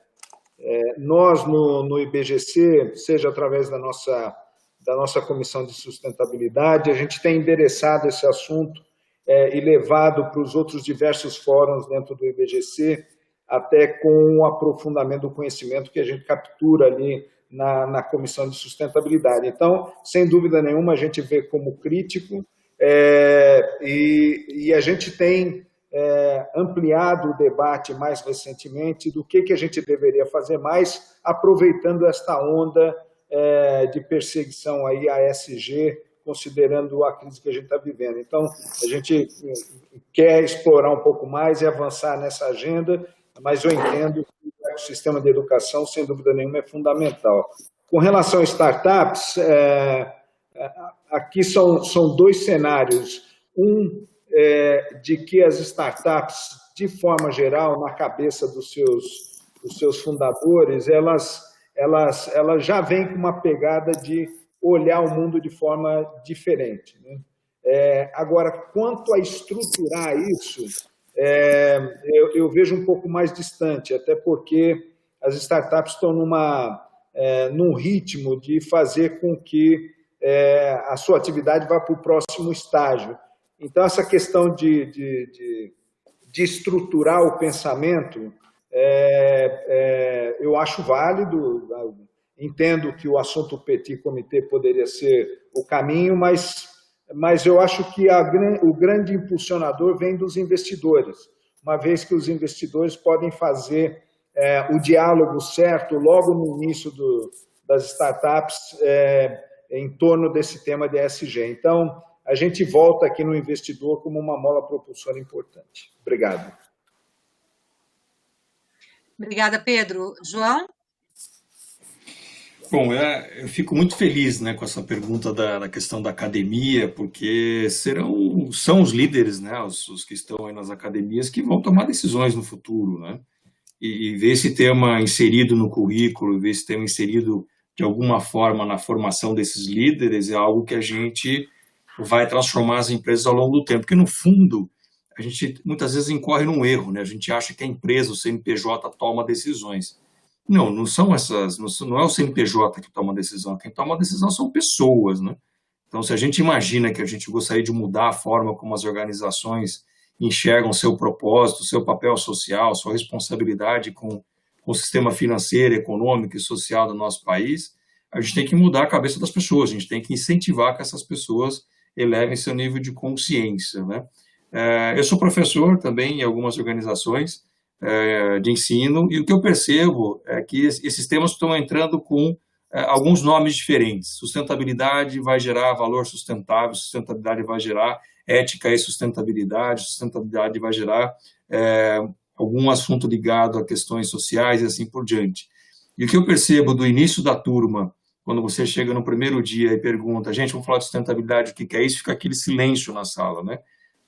Nós, no IBGC, seja através da nossa Comissão de Sustentabilidade, a gente tem endereçado esse assunto e levado para os outros diversos fóruns dentro do IBGC, até com o aprofundamento do conhecimento que a gente captura ali na Comissão de Sustentabilidade. Então, sem dúvida nenhuma, a gente vê como crítico e a gente tem ampliado o debate mais recentemente do que a gente deveria fazer mais, aproveitando esta onda de perseguição aí à ESG, considerando a crise que a gente está vivendo. Então, a gente quer explorar um pouco mais e avançar nessa agenda, mas eu entendo que o ecossistema de educação, sem dúvida nenhuma, é fundamental. Com relação a startups, aqui são dois cenários. Um, de que as startups, de forma geral, na cabeça dos seus fundadores, elas já vêm com uma pegada de olhar o mundo de forma diferente, né? Agora, quanto a estruturar isso, eu vejo um pouco mais distante, até porque as startups estão num ritmo de fazer com que a sua atividade vá para o próximo estágio. Então, essa questão de estruturar o pensamento, eu acho válido, entendo que o assunto petit comitê poderia ser o caminho, mas eu acho que o grande impulsionador vem dos investidores, uma vez que os investidores podem fazer o diálogo certo logo no início das startups em torno desse tema de ESG. Então, a gente volta aqui no investidor como uma mola propulsora importante. Obrigado. Obrigada, Pedro. João? Bom, eu fico muito feliz, né, com essa pergunta da questão da academia, porque são os líderes, né, os que estão aí nas academias, que vão tomar decisões no futuro, né? E ver esse tema inserido no currículo, ver esse tema inserido de alguma forma na formação desses líderes é algo que a gente vai transformar as empresas ao longo do tempo, porque no fundo a gente muitas vezes incorre num erro, né? A gente acha que a empresa, o CNPJ, toma decisões. Não é o CNPJ que toma a decisão, quem toma a decisão são pessoas, né? Então, se a gente imagina que a gente gostaria de mudar a forma como as organizações enxergam seu propósito, seu papel social, sua responsabilidade com o sistema financeiro, econômico e social do nosso país, a gente tem que mudar a cabeça das pessoas, a gente tem que incentivar que essas pessoas elevem seu nível de consciência, né? Eu sou professor também em algumas organizações de ensino e o que eu percebo é que esses temas estão entrando com alguns nomes diferentes. Sustentabilidade vai gerar valor sustentável, sustentabilidade vai gerar ética e sustentabilidade vai gerar algum assunto ligado a questões sociais e assim por diante. E o que eu percebo do início da turma, quando você chega no primeiro dia e pergunta, gente, vamos falar de sustentabilidade, o que é isso? Fica aquele silêncio na sala, né?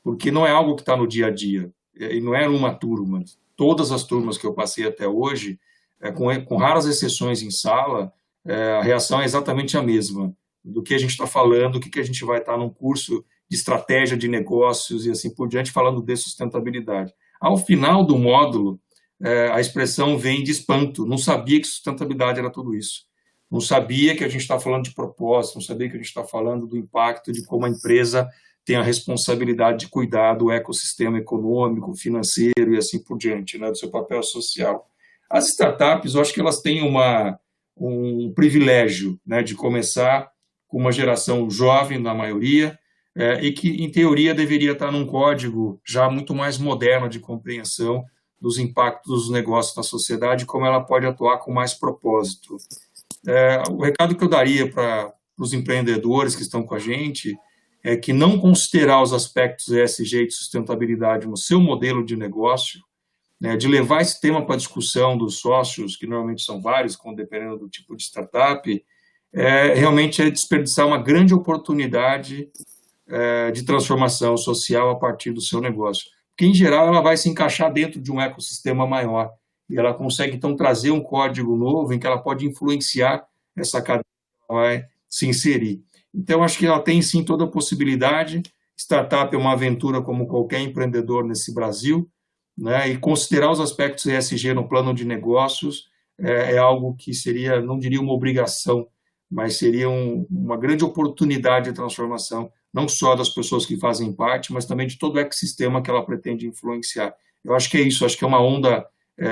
Porque não é algo que está no dia a dia, e não é uma turma. Todas as turmas que eu passei até hoje, com raras exceções em sala, a reação é exatamente a mesma, do que a gente está falando, o que a gente vai estar num curso de estratégia de negócios e assim por diante, falando de sustentabilidade. Ao final do módulo, a expressão vem de espanto, não sabia que sustentabilidade era tudo isso. Não sabia que a gente está falando de propósito, não sabia que a gente está falando do impacto de como a empresa tem a responsabilidade de cuidar do ecossistema econômico, financeiro e assim por diante, né, do seu papel social. As startups, eu acho que elas têm um privilégio, né, de começar com uma geração jovem, na maioria, e que, em teoria, deveria estar num código já muito mais moderno de compreensão dos impactos dos negócios na sociedade e como ela pode atuar com mais propósito. O recado que eu daria para os empreendedores que estão com a gente é que não considerar os aspectos ESG e de sustentabilidade no seu modelo de negócio, né, de levar esse tema para a discussão dos sócios, que normalmente são vários, dependendo do tipo de startup, realmente é desperdiçar uma grande oportunidade de transformação social a partir do seu negócio. Porque, em geral, ela vai se encaixar dentro de um ecossistema maior e ela consegue, então, trazer um código novo em que ela pode influenciar essa cadeia que ela vai se inserir. Então, acho que ela tem, sim, toda a possibilidade. Startup é uma aventura como qualquer empreendedor nesse Brasil, né? E considerar os aspectos ESG no plano de negócios é algo que seria, não diria uma obrigação, mas seria uma grande oportunidade de transformação, não só das pessoas que fazem parte, mas também de todo o ecossistema que ela pretende influenciar. Eu acho que é isso, acho que é uma onda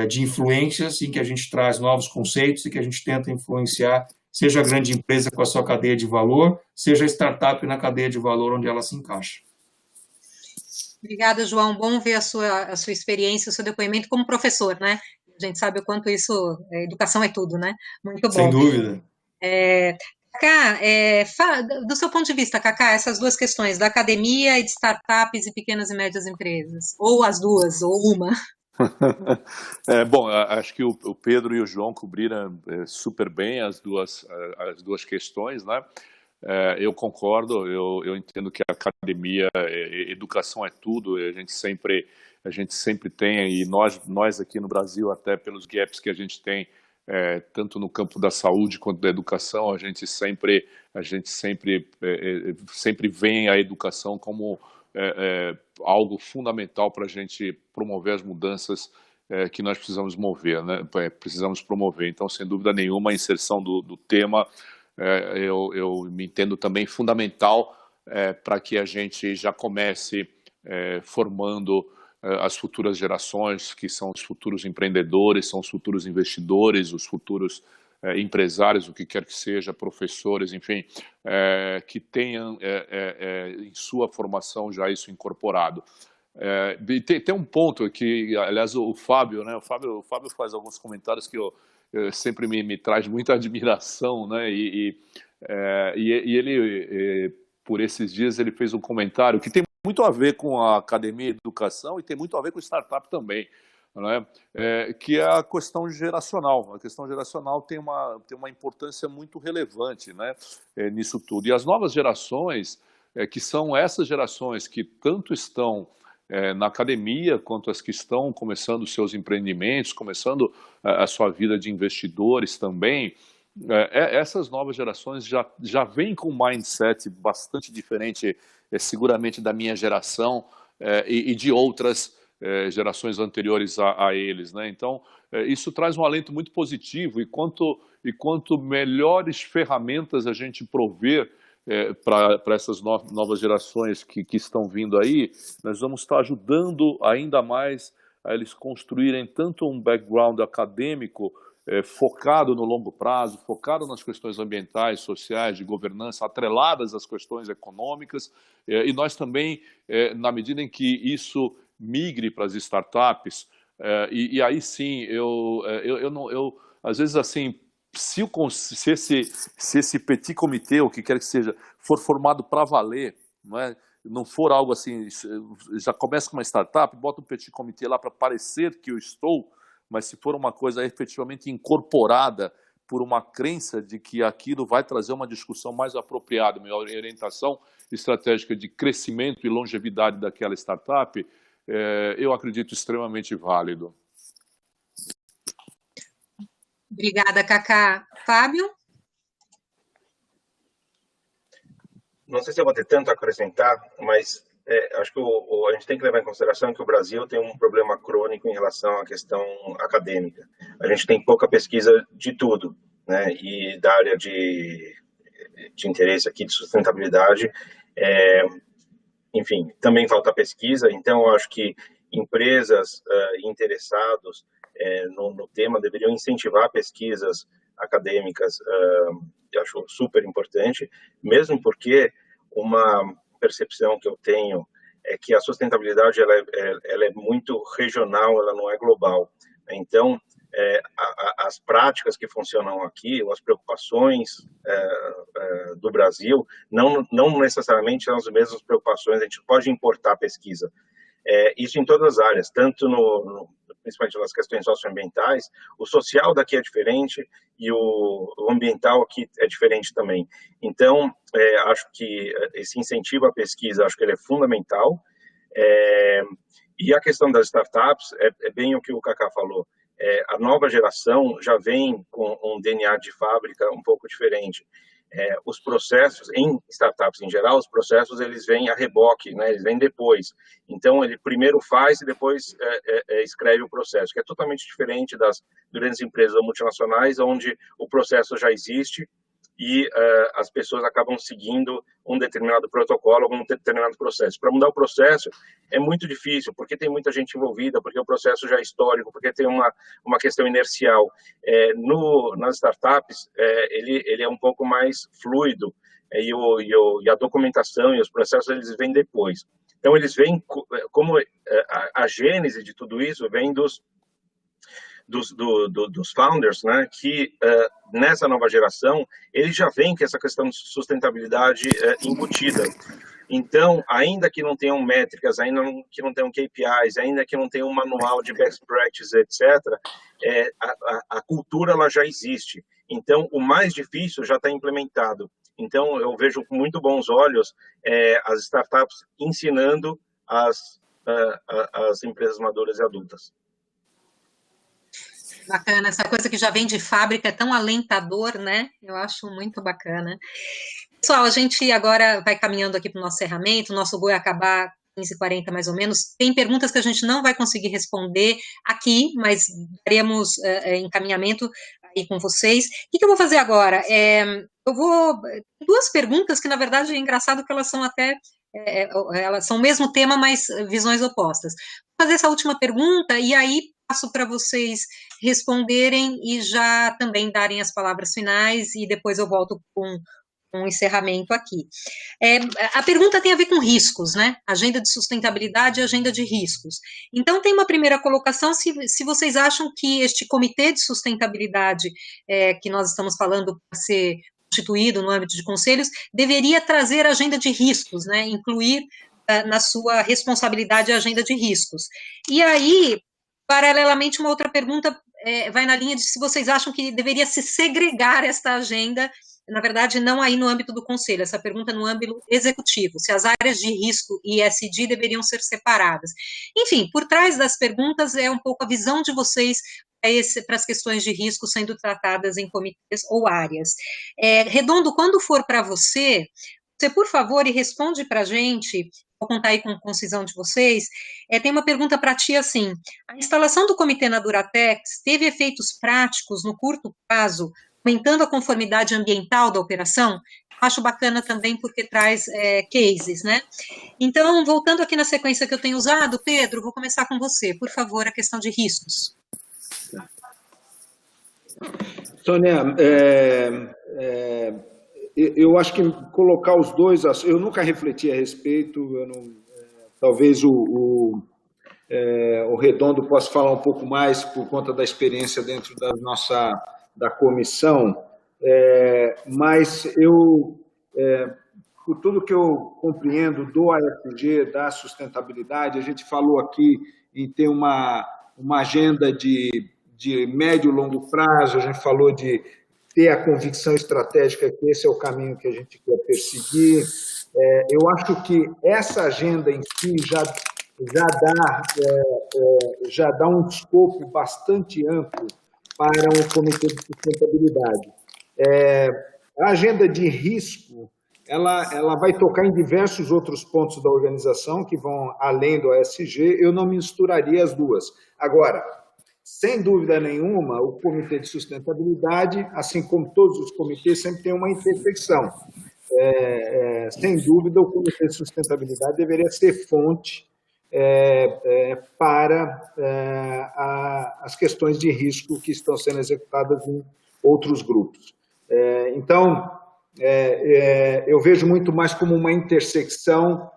de influências em que a gente traz novos conceitos e que a gente tenta influenciar, seja a grande empresa com a sua cadeia de valor, seja a startup na cadeia de valor onde ela se encaixa. Obrigada, João. Bom ver a sua experiência, o seu depoimento como professor, né? A gente sabe o quanto isso, educação é tudo, né? Muito bom. Sem dúvida. Cacá, do seu ponto de vista, Cacá, essas duas questões, da academia e de startups e pequenas e médias empresas, ou as duas, ou uma. Bom, acho que o Pedro e o João cobriram super bem as duas questões, né? Eu concordo, eu entendo que a academia, educação é tudo, a gente sempre tem, e nós aqui no Brasil, até pelos gaps que a gente tem, tanto no campo da saúde quanto da educação, a gente sempre vê a educação como algo fundamental para a gente promover as mudanças que nós precisamos mover, né? Precisamos promover. Então, sem dúvida nenhuma, a inserção do tema, eu me entendo também fundamental para que a gente já comece formando as futuras gerações, que são os futuros empreendedores, são os futuros investidores, os futuros empresários, o que quer que seja, professores, enfim, que tenham em sua formação já isso incorporado. Tem um ponto que, aliás, o Fábio, né? O Fábio faz alguns comentários que sempre me traz muita admiração, né? E ele, por esses dias, ele fez um comentário que tem muito a ver com a academia e educação e tem muito a ver com startup também, né? Que é a questão geracional. A questão geracional tem uma importância muito relevante, né? Nisso tudo. E as novas gerações, que são essas gerações que tanto estão na academia, quanto as que estão começando os seus empreendimentos, começando a sua vida de investidores também, essas novas gerações já vêm com um mindset bastante diferente, seguramente da minha geração e de outras gerações anteriores a eles, né? Então, isso traz um alento muito positivo e quanto melhores ferramentas a gente prover para essas novas gerações que estão vindo aí, nós vamos estar ajudando ainda mais a eles construírem tanto um background acadêmico focado no longo prazo, focado nas questões ambientais, sociais, de governança, atreladas às questões econômicas, e nós também, na medida em que isso migre para as startups, e aí sim, eu às vezes assim, se esse petit comitê, ou o que quer que seja, for formado para valer, não for algo assim, já começa com uma startup, bota um petit comitê lá para parecer que eu estou, mas se for uma coisa efetivamente incorporada por uma crença de que aquilo vai trazer uma discussão mais apropriada, uma orientação estratégica de crescimento e longevidade daquela startup, eu acredito extremamente válido. Obrigada, Cacá. Fábio? Não sei se eu vou ter tanto a acrescentar, mas acho que a gente tem que levar em consideração que o Brasil tem um problema crônico em relação à questão acadêmica. A gente tem pouca pesquisa de tudo, né? E da área de interesse aqui de sustentabilidade, enfim, também falta pesquisa. Então, eu acho que empresas interessados no tema deveriam incentivar pesquisas acadêmicas. Eu acho super importante, mesmo porque uma percepção que eu tenho é que a sustentabilidade ela é muito regional, ela não é global. Então, as práticas que funcionam aqui, ou as preocupações do Brasil, não necessariamente são as mesmas preocupações. A gente pode importar pesquisa. Isso em todas as áreas, tanto principalmente nas questões socioambientais. O social daqui é diferente e o ambiental aqui é diferente também. Então, acho que esse incentivo à pesquisa, acho que ele é fundamental. E a questão das startups é bem o que o Cacá falou. A nova geração já vem com um DNA de fábrica um pouco diferente. Os processos, em startups em geral, os processos eles vêm a reboque, né? Eles vêm depois. Então, ele primeiro faz e depois escreve o processo, que é totalmente diferente das grandes empresas multinacionais, onde o processo já existe e as pessoas acabam seguindo um determinado protocolo, um determinado processo. Para mudar o processo é muito difícil, porque tem muita gente envolvida, porque o processo já é histórico, porque tem uma questão inercial. Nas startups, ele é um pouco mais fluido, e a documentação e os processos eles vêm depois. Então, eles vêm, como a gênese de tudo isso vem dos founders, né, que nessa nova geração, eles já vêm com essa questão de sustentabilidade embutida. Então, ainda que não tenham métricas, ainda que não tenham KPIs, ainda que não tenham um manual de best practices, etc., a cultura ela já existe. Então, o mais difícil já está implementado. Então, eu vejo com muito bons olhos as startups ensinando as empresas maduras e adultas. Bacana, essa coisa que já vem de fábrica é tão alentador, né? Eu acho muito bacana. Pessoal, a gente agora vai caminhando aqui para o nosso encerramento, o nosso voo vai acabar 15h40 mais ou menos. Tem perguntas que a gente não vai conseguir responder aqui, mas daremos encaminhamento aí com vocês. O que eu vou fazer agora? Duas perguntas que, na verdade, é engraçado que elas são até... elas são o mesmo tema, mas visões opostas. Vou fazer essa última pergunta e aí passo para vocês responderem e já também darem as palavras finais e depois eu volto com um encerramento aqui. A pergunta tem a ver com riscos, né? Agenda de sustentabilidade e agenda de riscos. Então, tem uma primeira colocação, se vocês acham que este comitê de sustentabilidade que nós estamos falando para ser constituído no âmbito de conselhos, deveria trazer agenda de riscos, né? Incluir na sua responsabilidade a agenda de riscos. E aí, paralelamente, uma outra pergunta vai na linha de se vocês acham que deveria se segregar esta agenda, na verdade, não aí no âmbito do conselho, essa pergunta no âmbito executivo, se as áreas de risco e ESG deveriam ser separadas. Enfim, por trás das perguntas é um pouco a visão de vocês para as questões de risco sendo tratadas em comitês ou áreas. Redondo, quando for para você, por favor, e responde para a gente, vou contar aí com a concisão de vocês, tem uma pergunta para ti assim, a instalação do comitê na Duratex teve efeitos práticos no curto prazo, aumentando a conformidade ambiental da operação? Acho bacana também porque traz cases, né? Então, voltando aqui na sequência que eu tenho usado, Pedro, vou começar com você, por favor, a questão de riscos. Sônia, eu acho que colocar os dois, eu nunca refleti a respeito, talvez o Redondo possa falar um pouco mais por conta da experiência dentro da comissão, mas por tudo que eu compreendo do AFG, da sustentabilidade, a gente falou aqui em ter uma agenda de de médio e longo prazo, a gente falou de ter a convicção estratégica que esse é o caminho que a gente quer perseguir. Eu acho que essa agenda em si já dá um escopo bastante amplo para um comitê de sustentabilidade. A agenda de risco, ela vai tocar em diversos outros pontos da organização que vão além do ESG. Eu não misturaria as duas. Agora, sem dúvida nenhuma, o Comitê de Sustentabilidade, assim como todos os comitês, sempre tem uma intersecção. Sem dúvida, o Comitê de Sustentabilidade deveria ser fonte para as questões de risco que estão sendo executadas em outros grupos. Então, eu vejo muito mais como uma intersecção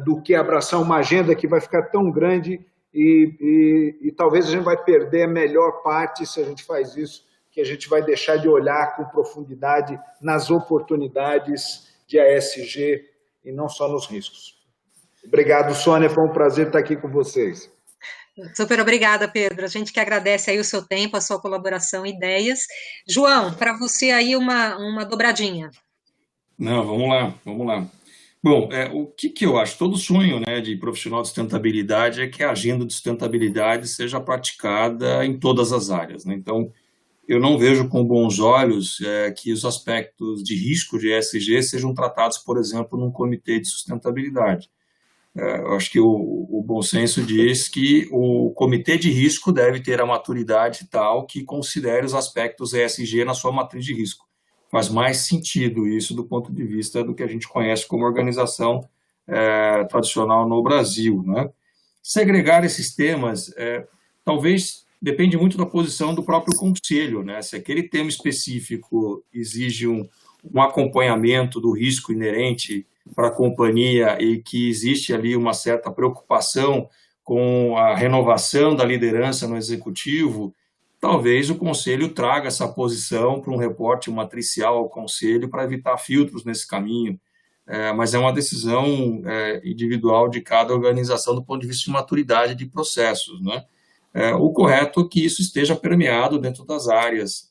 do que abraçar uma agenda que vai ficar tão grande e talvez a gente vai perder a melhor parte se a gente faz isso, que a gente vai deixar de olhar com profundidade nas oportunidades de ESG e não só nos riscos. Obrigado, Sônia, foi um prazer estar aqui com vocês. Super obrigada, Pedro. A gente que agradece aí o seu tempo, a sua colaboração, ideias. João, para você aí uma dobradinha. Não, vamos lá. Bom, o que eu acho? Todo sonho, né, de profissional de sustentabilidade é que a agenda de sustentabilidade seja praticada em todas as áreas, né? Então, eu não vejo com bons olhos que os aspectos de risco de ESG sejam tratados, por exemplo, num comitê de sustentabilidade. Eu acho que o bom senso diz que o comitê de risco deve ter a maturidade tal que considere os aspectos ESG na sua matriz de risco. Faz mais sentido isso do ponto de vista do que a gente conhece como organização tradicional no Brasil, né? Segregar esses temas talvez depende muito da posição do próprio conselho, né? Se aquele tema específico exige um acompanhamento do risco inerente para a companhia e que existe ali uma certa preocupação com a renovação da liderança no executivo, talvez o Conselho traga essa posição para um reporte matricial ao Conselho para evitar filtros nesse caminho, mas é uma decisão individual de cada organização do ponto de vista de maturidade de processos, né? O correto é que isso esteja permeado dentro das áreas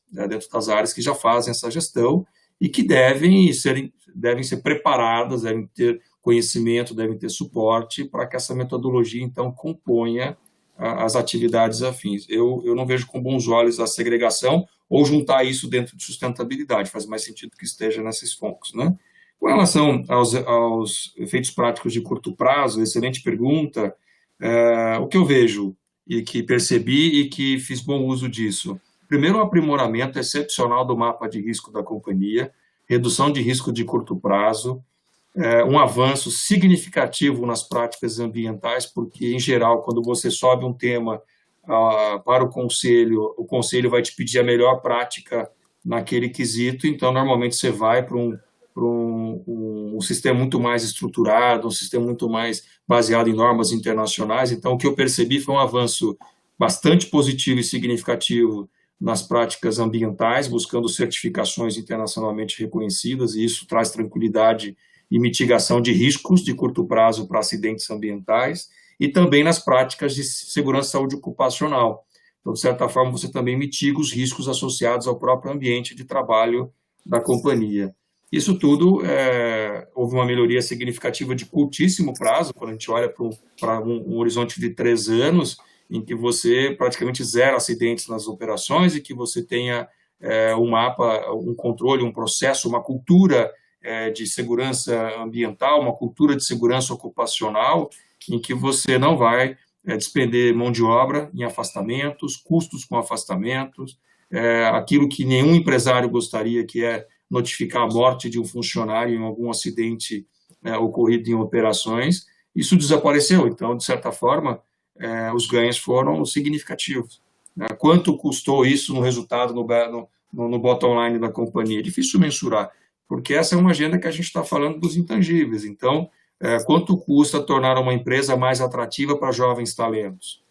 que já fazem essa gestão e que devem ser preparadas, devem ter conhecimento, devem ter suporte para que essa metodologia, então, componha as atividades afins. Eu não vejo com bons olhos a segregação ou juntar isso dentro de sustentabilidade, faz mais sentido que esteja nesses focos, né? Com relação aos efeitos práticos de curto prazo, excelente pergunta. O que eu vejo e que percebi e que fiz bom uso disso. Primeiro, um aprimoramento excepcional do mapa de risco da companhia, redução de risco de curto prazo, um avanço significativo nas práticas ambientais, porque, em geral, quando você sobe um tema para o conselho vai te pedir a melhor prática naquele quesito, então, normalmente, você vai para um sistema muito mais estruturado, um sistema muito mais baseado em normas internacionais. Então, o que eu percebi foi um avanço bastante positivo e significativo nas práticas ambientais, buscando certificações internacionalmente reconhecidas, e isso traz tranquilidade e mitigação de riscos de curto prazo para acidentes ambientais, e também nas práticas de segurança e saúde ocupacional. Então, de certa forma, você também mitiga os riscos associados ao próprio ambiente de trabalho da companhia. Isso tudo, houve uma melhoria significativa de curtíssimo prazo, quando a gente olha para um horizonte de 3 anos, em que você praticamente zera acidentes nas operações e que você tenha um mapa, um controle, um processo, uma cultura de segurança ambiental, uma cultura de segurança ocupacional, em que você não vai despender mão de obra em afastamentos, custos com afastamentos, aquilo que nenhum empresário gostaria, que é notificar a morte de um funcionário em algum acidente ocorrido em operações. Isso desapareceu. Então, de certa forma, os ganhos foram significativos. Quanto custou isso no resultado, no bottom line da companhia? É difícil mensurar, porque essa é uma agenda que a gente está falando dos intangíveis. Então, quanto custa tornar uma empresa mais atrativa para jovens talentos?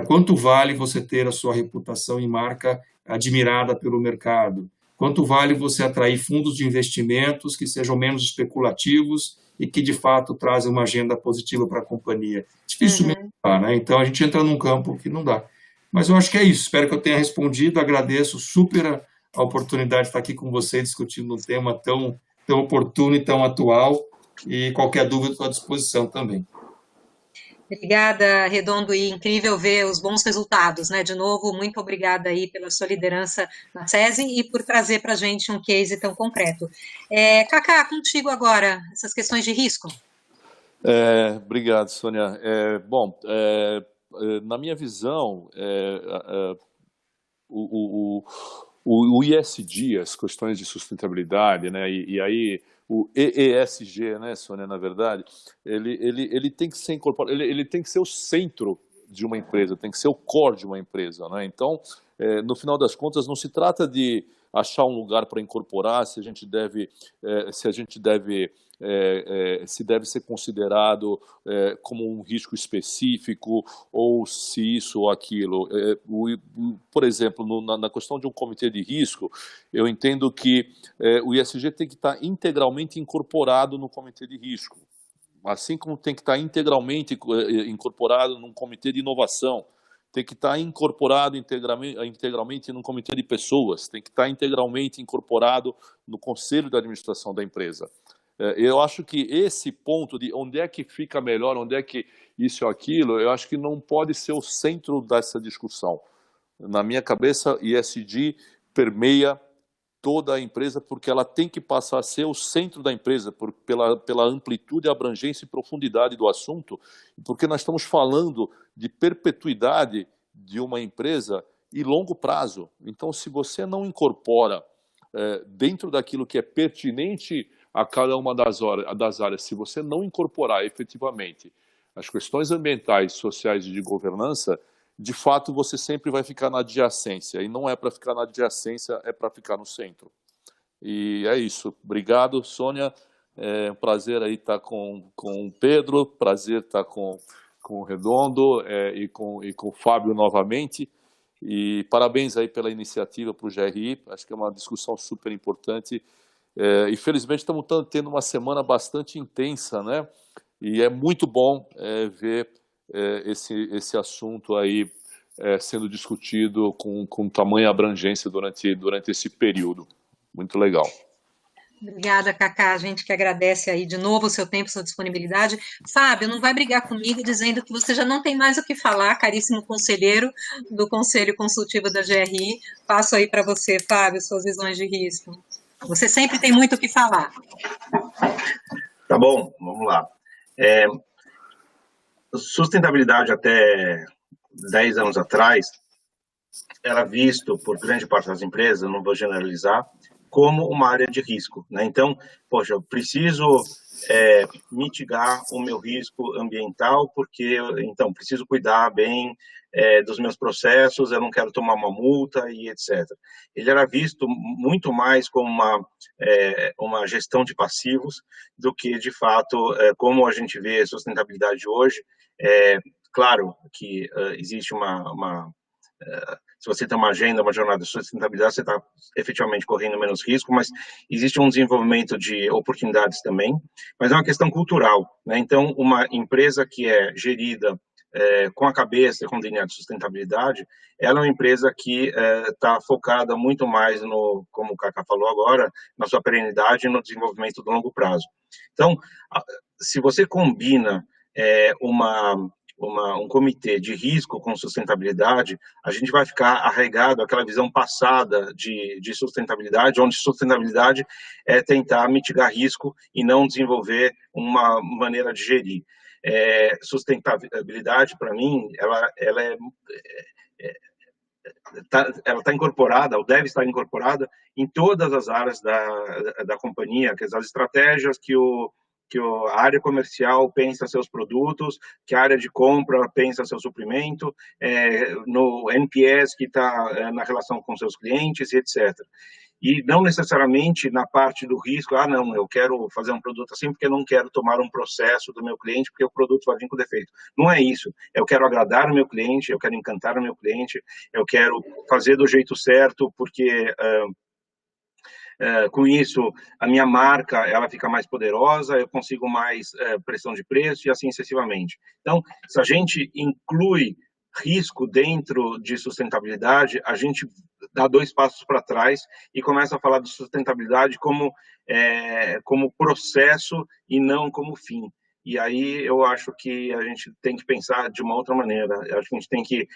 Quanto vale você ter a sua reputação e marca admirada pelo mercado? Quanto vale você atrair fundos de investimentos que sejam menos especulativos e que, de fato, trazem uma agenda positiva para a companhia? Difícil mensurar, né? Então, a gente entra num campo que não dá. Mas eu acho que é isso. Espero que eu tenha respondido. Agradeço super a oportunidade de estar aqui com você discutindo um tema tão oportuno e tão atual. E qualquer dúvida, estou à disposição também. Obrigada, Redondo, e incrível ver os bons resultados, né? De novo, muito obrigada aí pela sua liderança na SESI e por trazer para a gente um case tão concreto. Kaká, contigo agora, essas questões de risco. Obrigado, Sônia. Na minha visão, o ESG, as questões de sustentabilidade, né, e aí o ESG, né, Sônia, na verdade, ele tem que ser incorporado, ele tem que ser o centro de uma empresa, tem que ser o core de uma empresa, né? Então, no final das contas, não se trata de achar um lugar para incorporar, se deve ser considerado como um risco específico ou se isso ou aquilo. Por exemplo, na questão de um comitê de risco, eu entendo que o ESG tem que estar integralmente incorporado no comitê de risco, assim como tem que estar integralmente incorporado num comitê de inovação, tem que estar incorporado integralmente num comitê de pessoas, tem que estar integralmente incorporado no conselho de administração da empresa. Eu acho que esse ponto de onde é que fica melhor, onde é que isso ou aquilo, eu acho que não pode ser o centro dessa discussão. Na minha cabeça, ESG permeia toda a empresa, porque ela tem que passar a ser o centro da empresa, pela amplitude, abrangência e profundidade do assunto, porque nós estamos falando de perpetuidade de uma empresa e longo prazo. Então, se você não incorpora dentro daquilo que é pertinente a cada uma das áreas, se você não incorporar efetivamente as questões ambientais, sociais e de governança, de fato, você sempre vai ficar na adjacência. E não é para ficar na adjacência, é para ficar no centro. E é isso. Obrigado, Sônia. É um prazer aí estar com o Pedro, prazer estar com o Redondo e com o Fábio novamente. E parabéns aí pela iniciativa para o GRI. Acho que é uma discussão super importante. E felizmente estamos tendo uma semana bastante intensa, né? E é muito bom ver esse assunto aí sendo discutido com tamanha abrangência durante esse período. Muito legal. Obrigada, Kaká. A gente que agradece aí de novo o seu tempo, sua disponibilidade. Fábio, não vai brigar comigo dizendo que você já não tem mais o que falar, caríssimo conselheiro do Conselho Consultivo da GRI. Passo aí para você, Fábio, suas visões de risco. Você sempre tem muito o que falar. Tá bom, vamos lá. Sustentabilidade até 10 anos atrás era visto por grande parte das empresas, não vou generalizar, como uma área de risco, né? Então, poxa, eu preciso mitigar o meu risco ambiental porque, então, preciso cuidar bem dos meus processos, eu não quero tomar uma multa e etc. Ele era visto muito mais como uma gestão de passivos do que, de fato, como a gente vê a sustentabilidade hoje. Claro que existe se você tem uma agenda, uma jornada de sustentabilidade, você está efetivamente correndo menos risco, mas existe um desenvolvimento de oportunidades também, mas é uma questão cultural, né? Então, uma empresa que é gerida com a cabeça, com o DNA de sustentabilidade, ela é uma empresa que está focada muito mais como o Kaká falou agora, na sua perenidade e no desenvolvimento do longo prazo. Então, se você combina um comitê de risco com sustentabilidade, a gente vai ficar arraigado àquela visão passada de sustentabilidade, onde sustentabilidade é tentar mitigar risco e não desenvolver uma maneira de gerir. Sustentabilidade, para mim, ela está incorporada, ou deve estar incorporada, em todas as áreas da companhia, que as estratégias que a área comercial pensa seus produtos, que a área de compra pensa seu suprimento, no NPS que está na relação com seus clientes, etc. E não necessariamente na parte do risco, não, eu quero fazer um produto assim porque eu não quero tomar um processo do meu cliente porque o produto vai vir com defeito. Não é isso. Eu quero agradar o meu cliente, eu quero encantar o meu cliente, eu quero fazer do jeito certo porque... com isso, a minha marca ela fica mais poderosa, eu consigo mais pressão de preço e assim sucessivamente. Então, se a gente inclui risco dentro de sustentabilidade, a gente dá 2 passos para trás e começa a falar de sustentabilidade como processo e não como fim. E aí eu acho que a gente tem que pensar de uma outra maneira. Eu acho que a gente tem que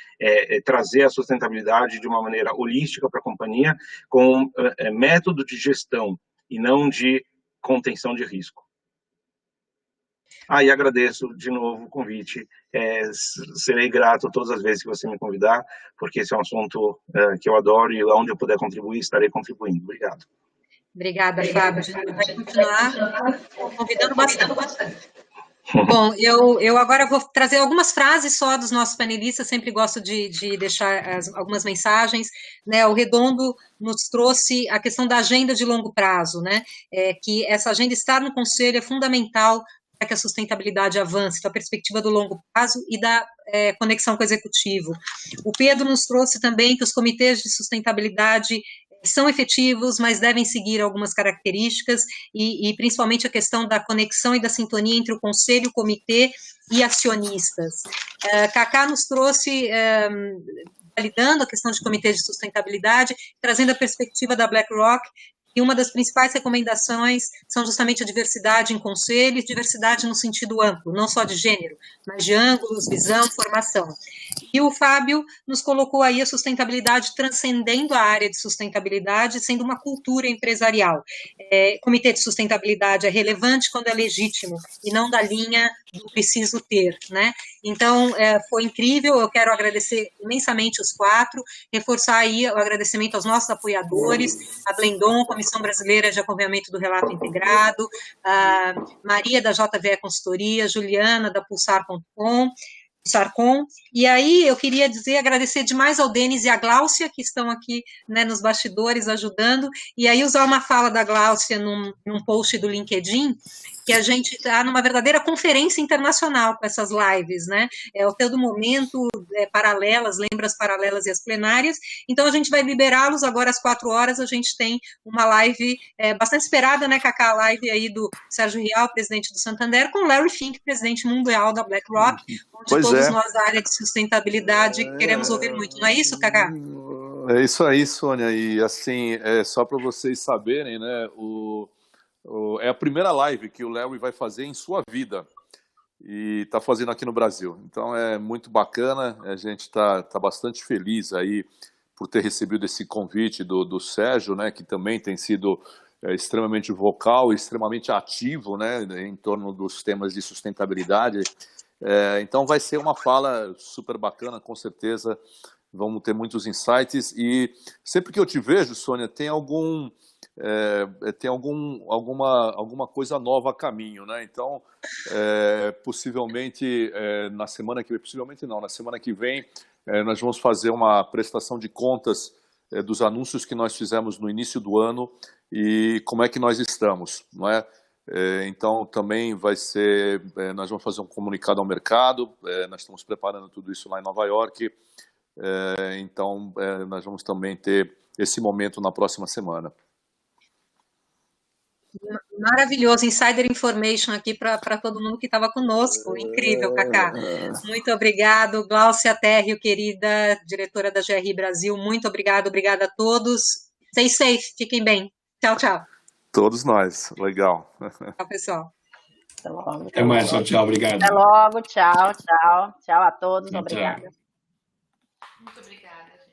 trazer a sustentabilidade de uma maneira holística para a companhia, com método de gestão e não de contenção de risco. E agradeço de novo o convite. Serei grato todas as vezes que você me convidar, porque esse é um assunto que eu adoro e onde eu puder contribuir, estarei contribuindo. Obrigado. Obrigada, Fábio. A gente vai continuar convidando bastante. Bom, eu agora vou trazer algumas frases só dos nossos panelistas, sempre gosto de deixar algumas mensagens, né? O Redondo nos trouxe a questão da agenda de longo prazo, né? Que essa agenda estar no Conselho é fundamental para que a sustentabilidade avance, da perspectiva do longo prazo e da conexão com o Executivo. O Pedro nos trouxe também que os comitês de sustentabilidade são efetivos, mas devem seguir algumas características e principalmente a questão da conexão e da sintonia entre o conselho, o comitê e acionistas. Cacá nos trouxe, validando a questão de comitê de sustentabilidade, trazendo a perspectiva da BlackRock, e uma das principais recomendações são justamente a diversidade em conselhos, diversidade no sentido amplo, não só de gênero, mas de ângulos, visão, formação. E o Fábio nos colocou aí a sustentabilidade transcendendo a área de sustentabilidade, sendo uma cultura empresarial. Comitê de sustentabilidade é relevante quando é legítimo, e não da linha do preciso ter, né? Então, foi incrível, eu quero agradecer imensamente os 4, reforçar aí o agradecimento aos nossos apoiadores, a Blendon, Comissão Brasileira de Acompanhamento do Relato Integrado, a Maria da JVE Consultoria, Juliana da Pulsar.com, Sarcom, e aí eu queria agradecer demais ao Denis e à Gláucia, que estão aqui, né, nos bastidores ajudando, e aí usar uma fala da Gláucia num post do LinkedIn, que a gente está numa verdadeira conferência internacional com essas lives, né, ao todo momento, paralelas, lembra as paralelas e as plenárias, então a gente vai liberá-los agora às 4 horas, a gente tem uma live bastante esperada, né, Cacá, a live aí do Sérgio Rial, presidente do Santander, com Larry Fink, presidente mundial da BlackRock, onde todos nós da área de sustentabilidade queremos ouvir muito, não é isso, Cacá? É isso aí, Sônia, e assim, só para vocês saberem, né, é a primeira live que o Larry vai fazer em sua vida, e está fazendo aqui no Brasil, então é muito bacana, a gente está bastante feliz aí por ter recebido esse convite do Sérgio, né, que também tem sido extremamente vocal, extremamente ativo, né, em torno dos temas de sustentabilidade. Então vai ser uma fala super bacana, com certeza vamos ter muitos insights, e sempre que eu te vejo, Sônia, tem alguma coisa nova a caminho, né? Então, possivelmente, na semana que vem, nós vamos fazer uma prestação de contas dos anúncios que nós fizemos no início do ano e como é que nós estamos, não é? Então, também vai ser, nós vamos fazer um comunicado ao mercado, nós estamos preparando tudo isso lá em Nova York, então nós vamos também ter esse momento na próxima semana. Maravilhoso, insider information aqui para todo mundo que estava conosco, incrível, Cacá. Muito obrigado, Gláucia Térrio, querida diretora da GRI Brasil, muito obrigada a todos. Stay safe, fiquem bem. Tchau, tchau. Todos nós, legal. Tchau, pessoal. Até logo. Até mais, tchau, obrigado. Até logo, tchau a todos, obrigada. Muito obrigada.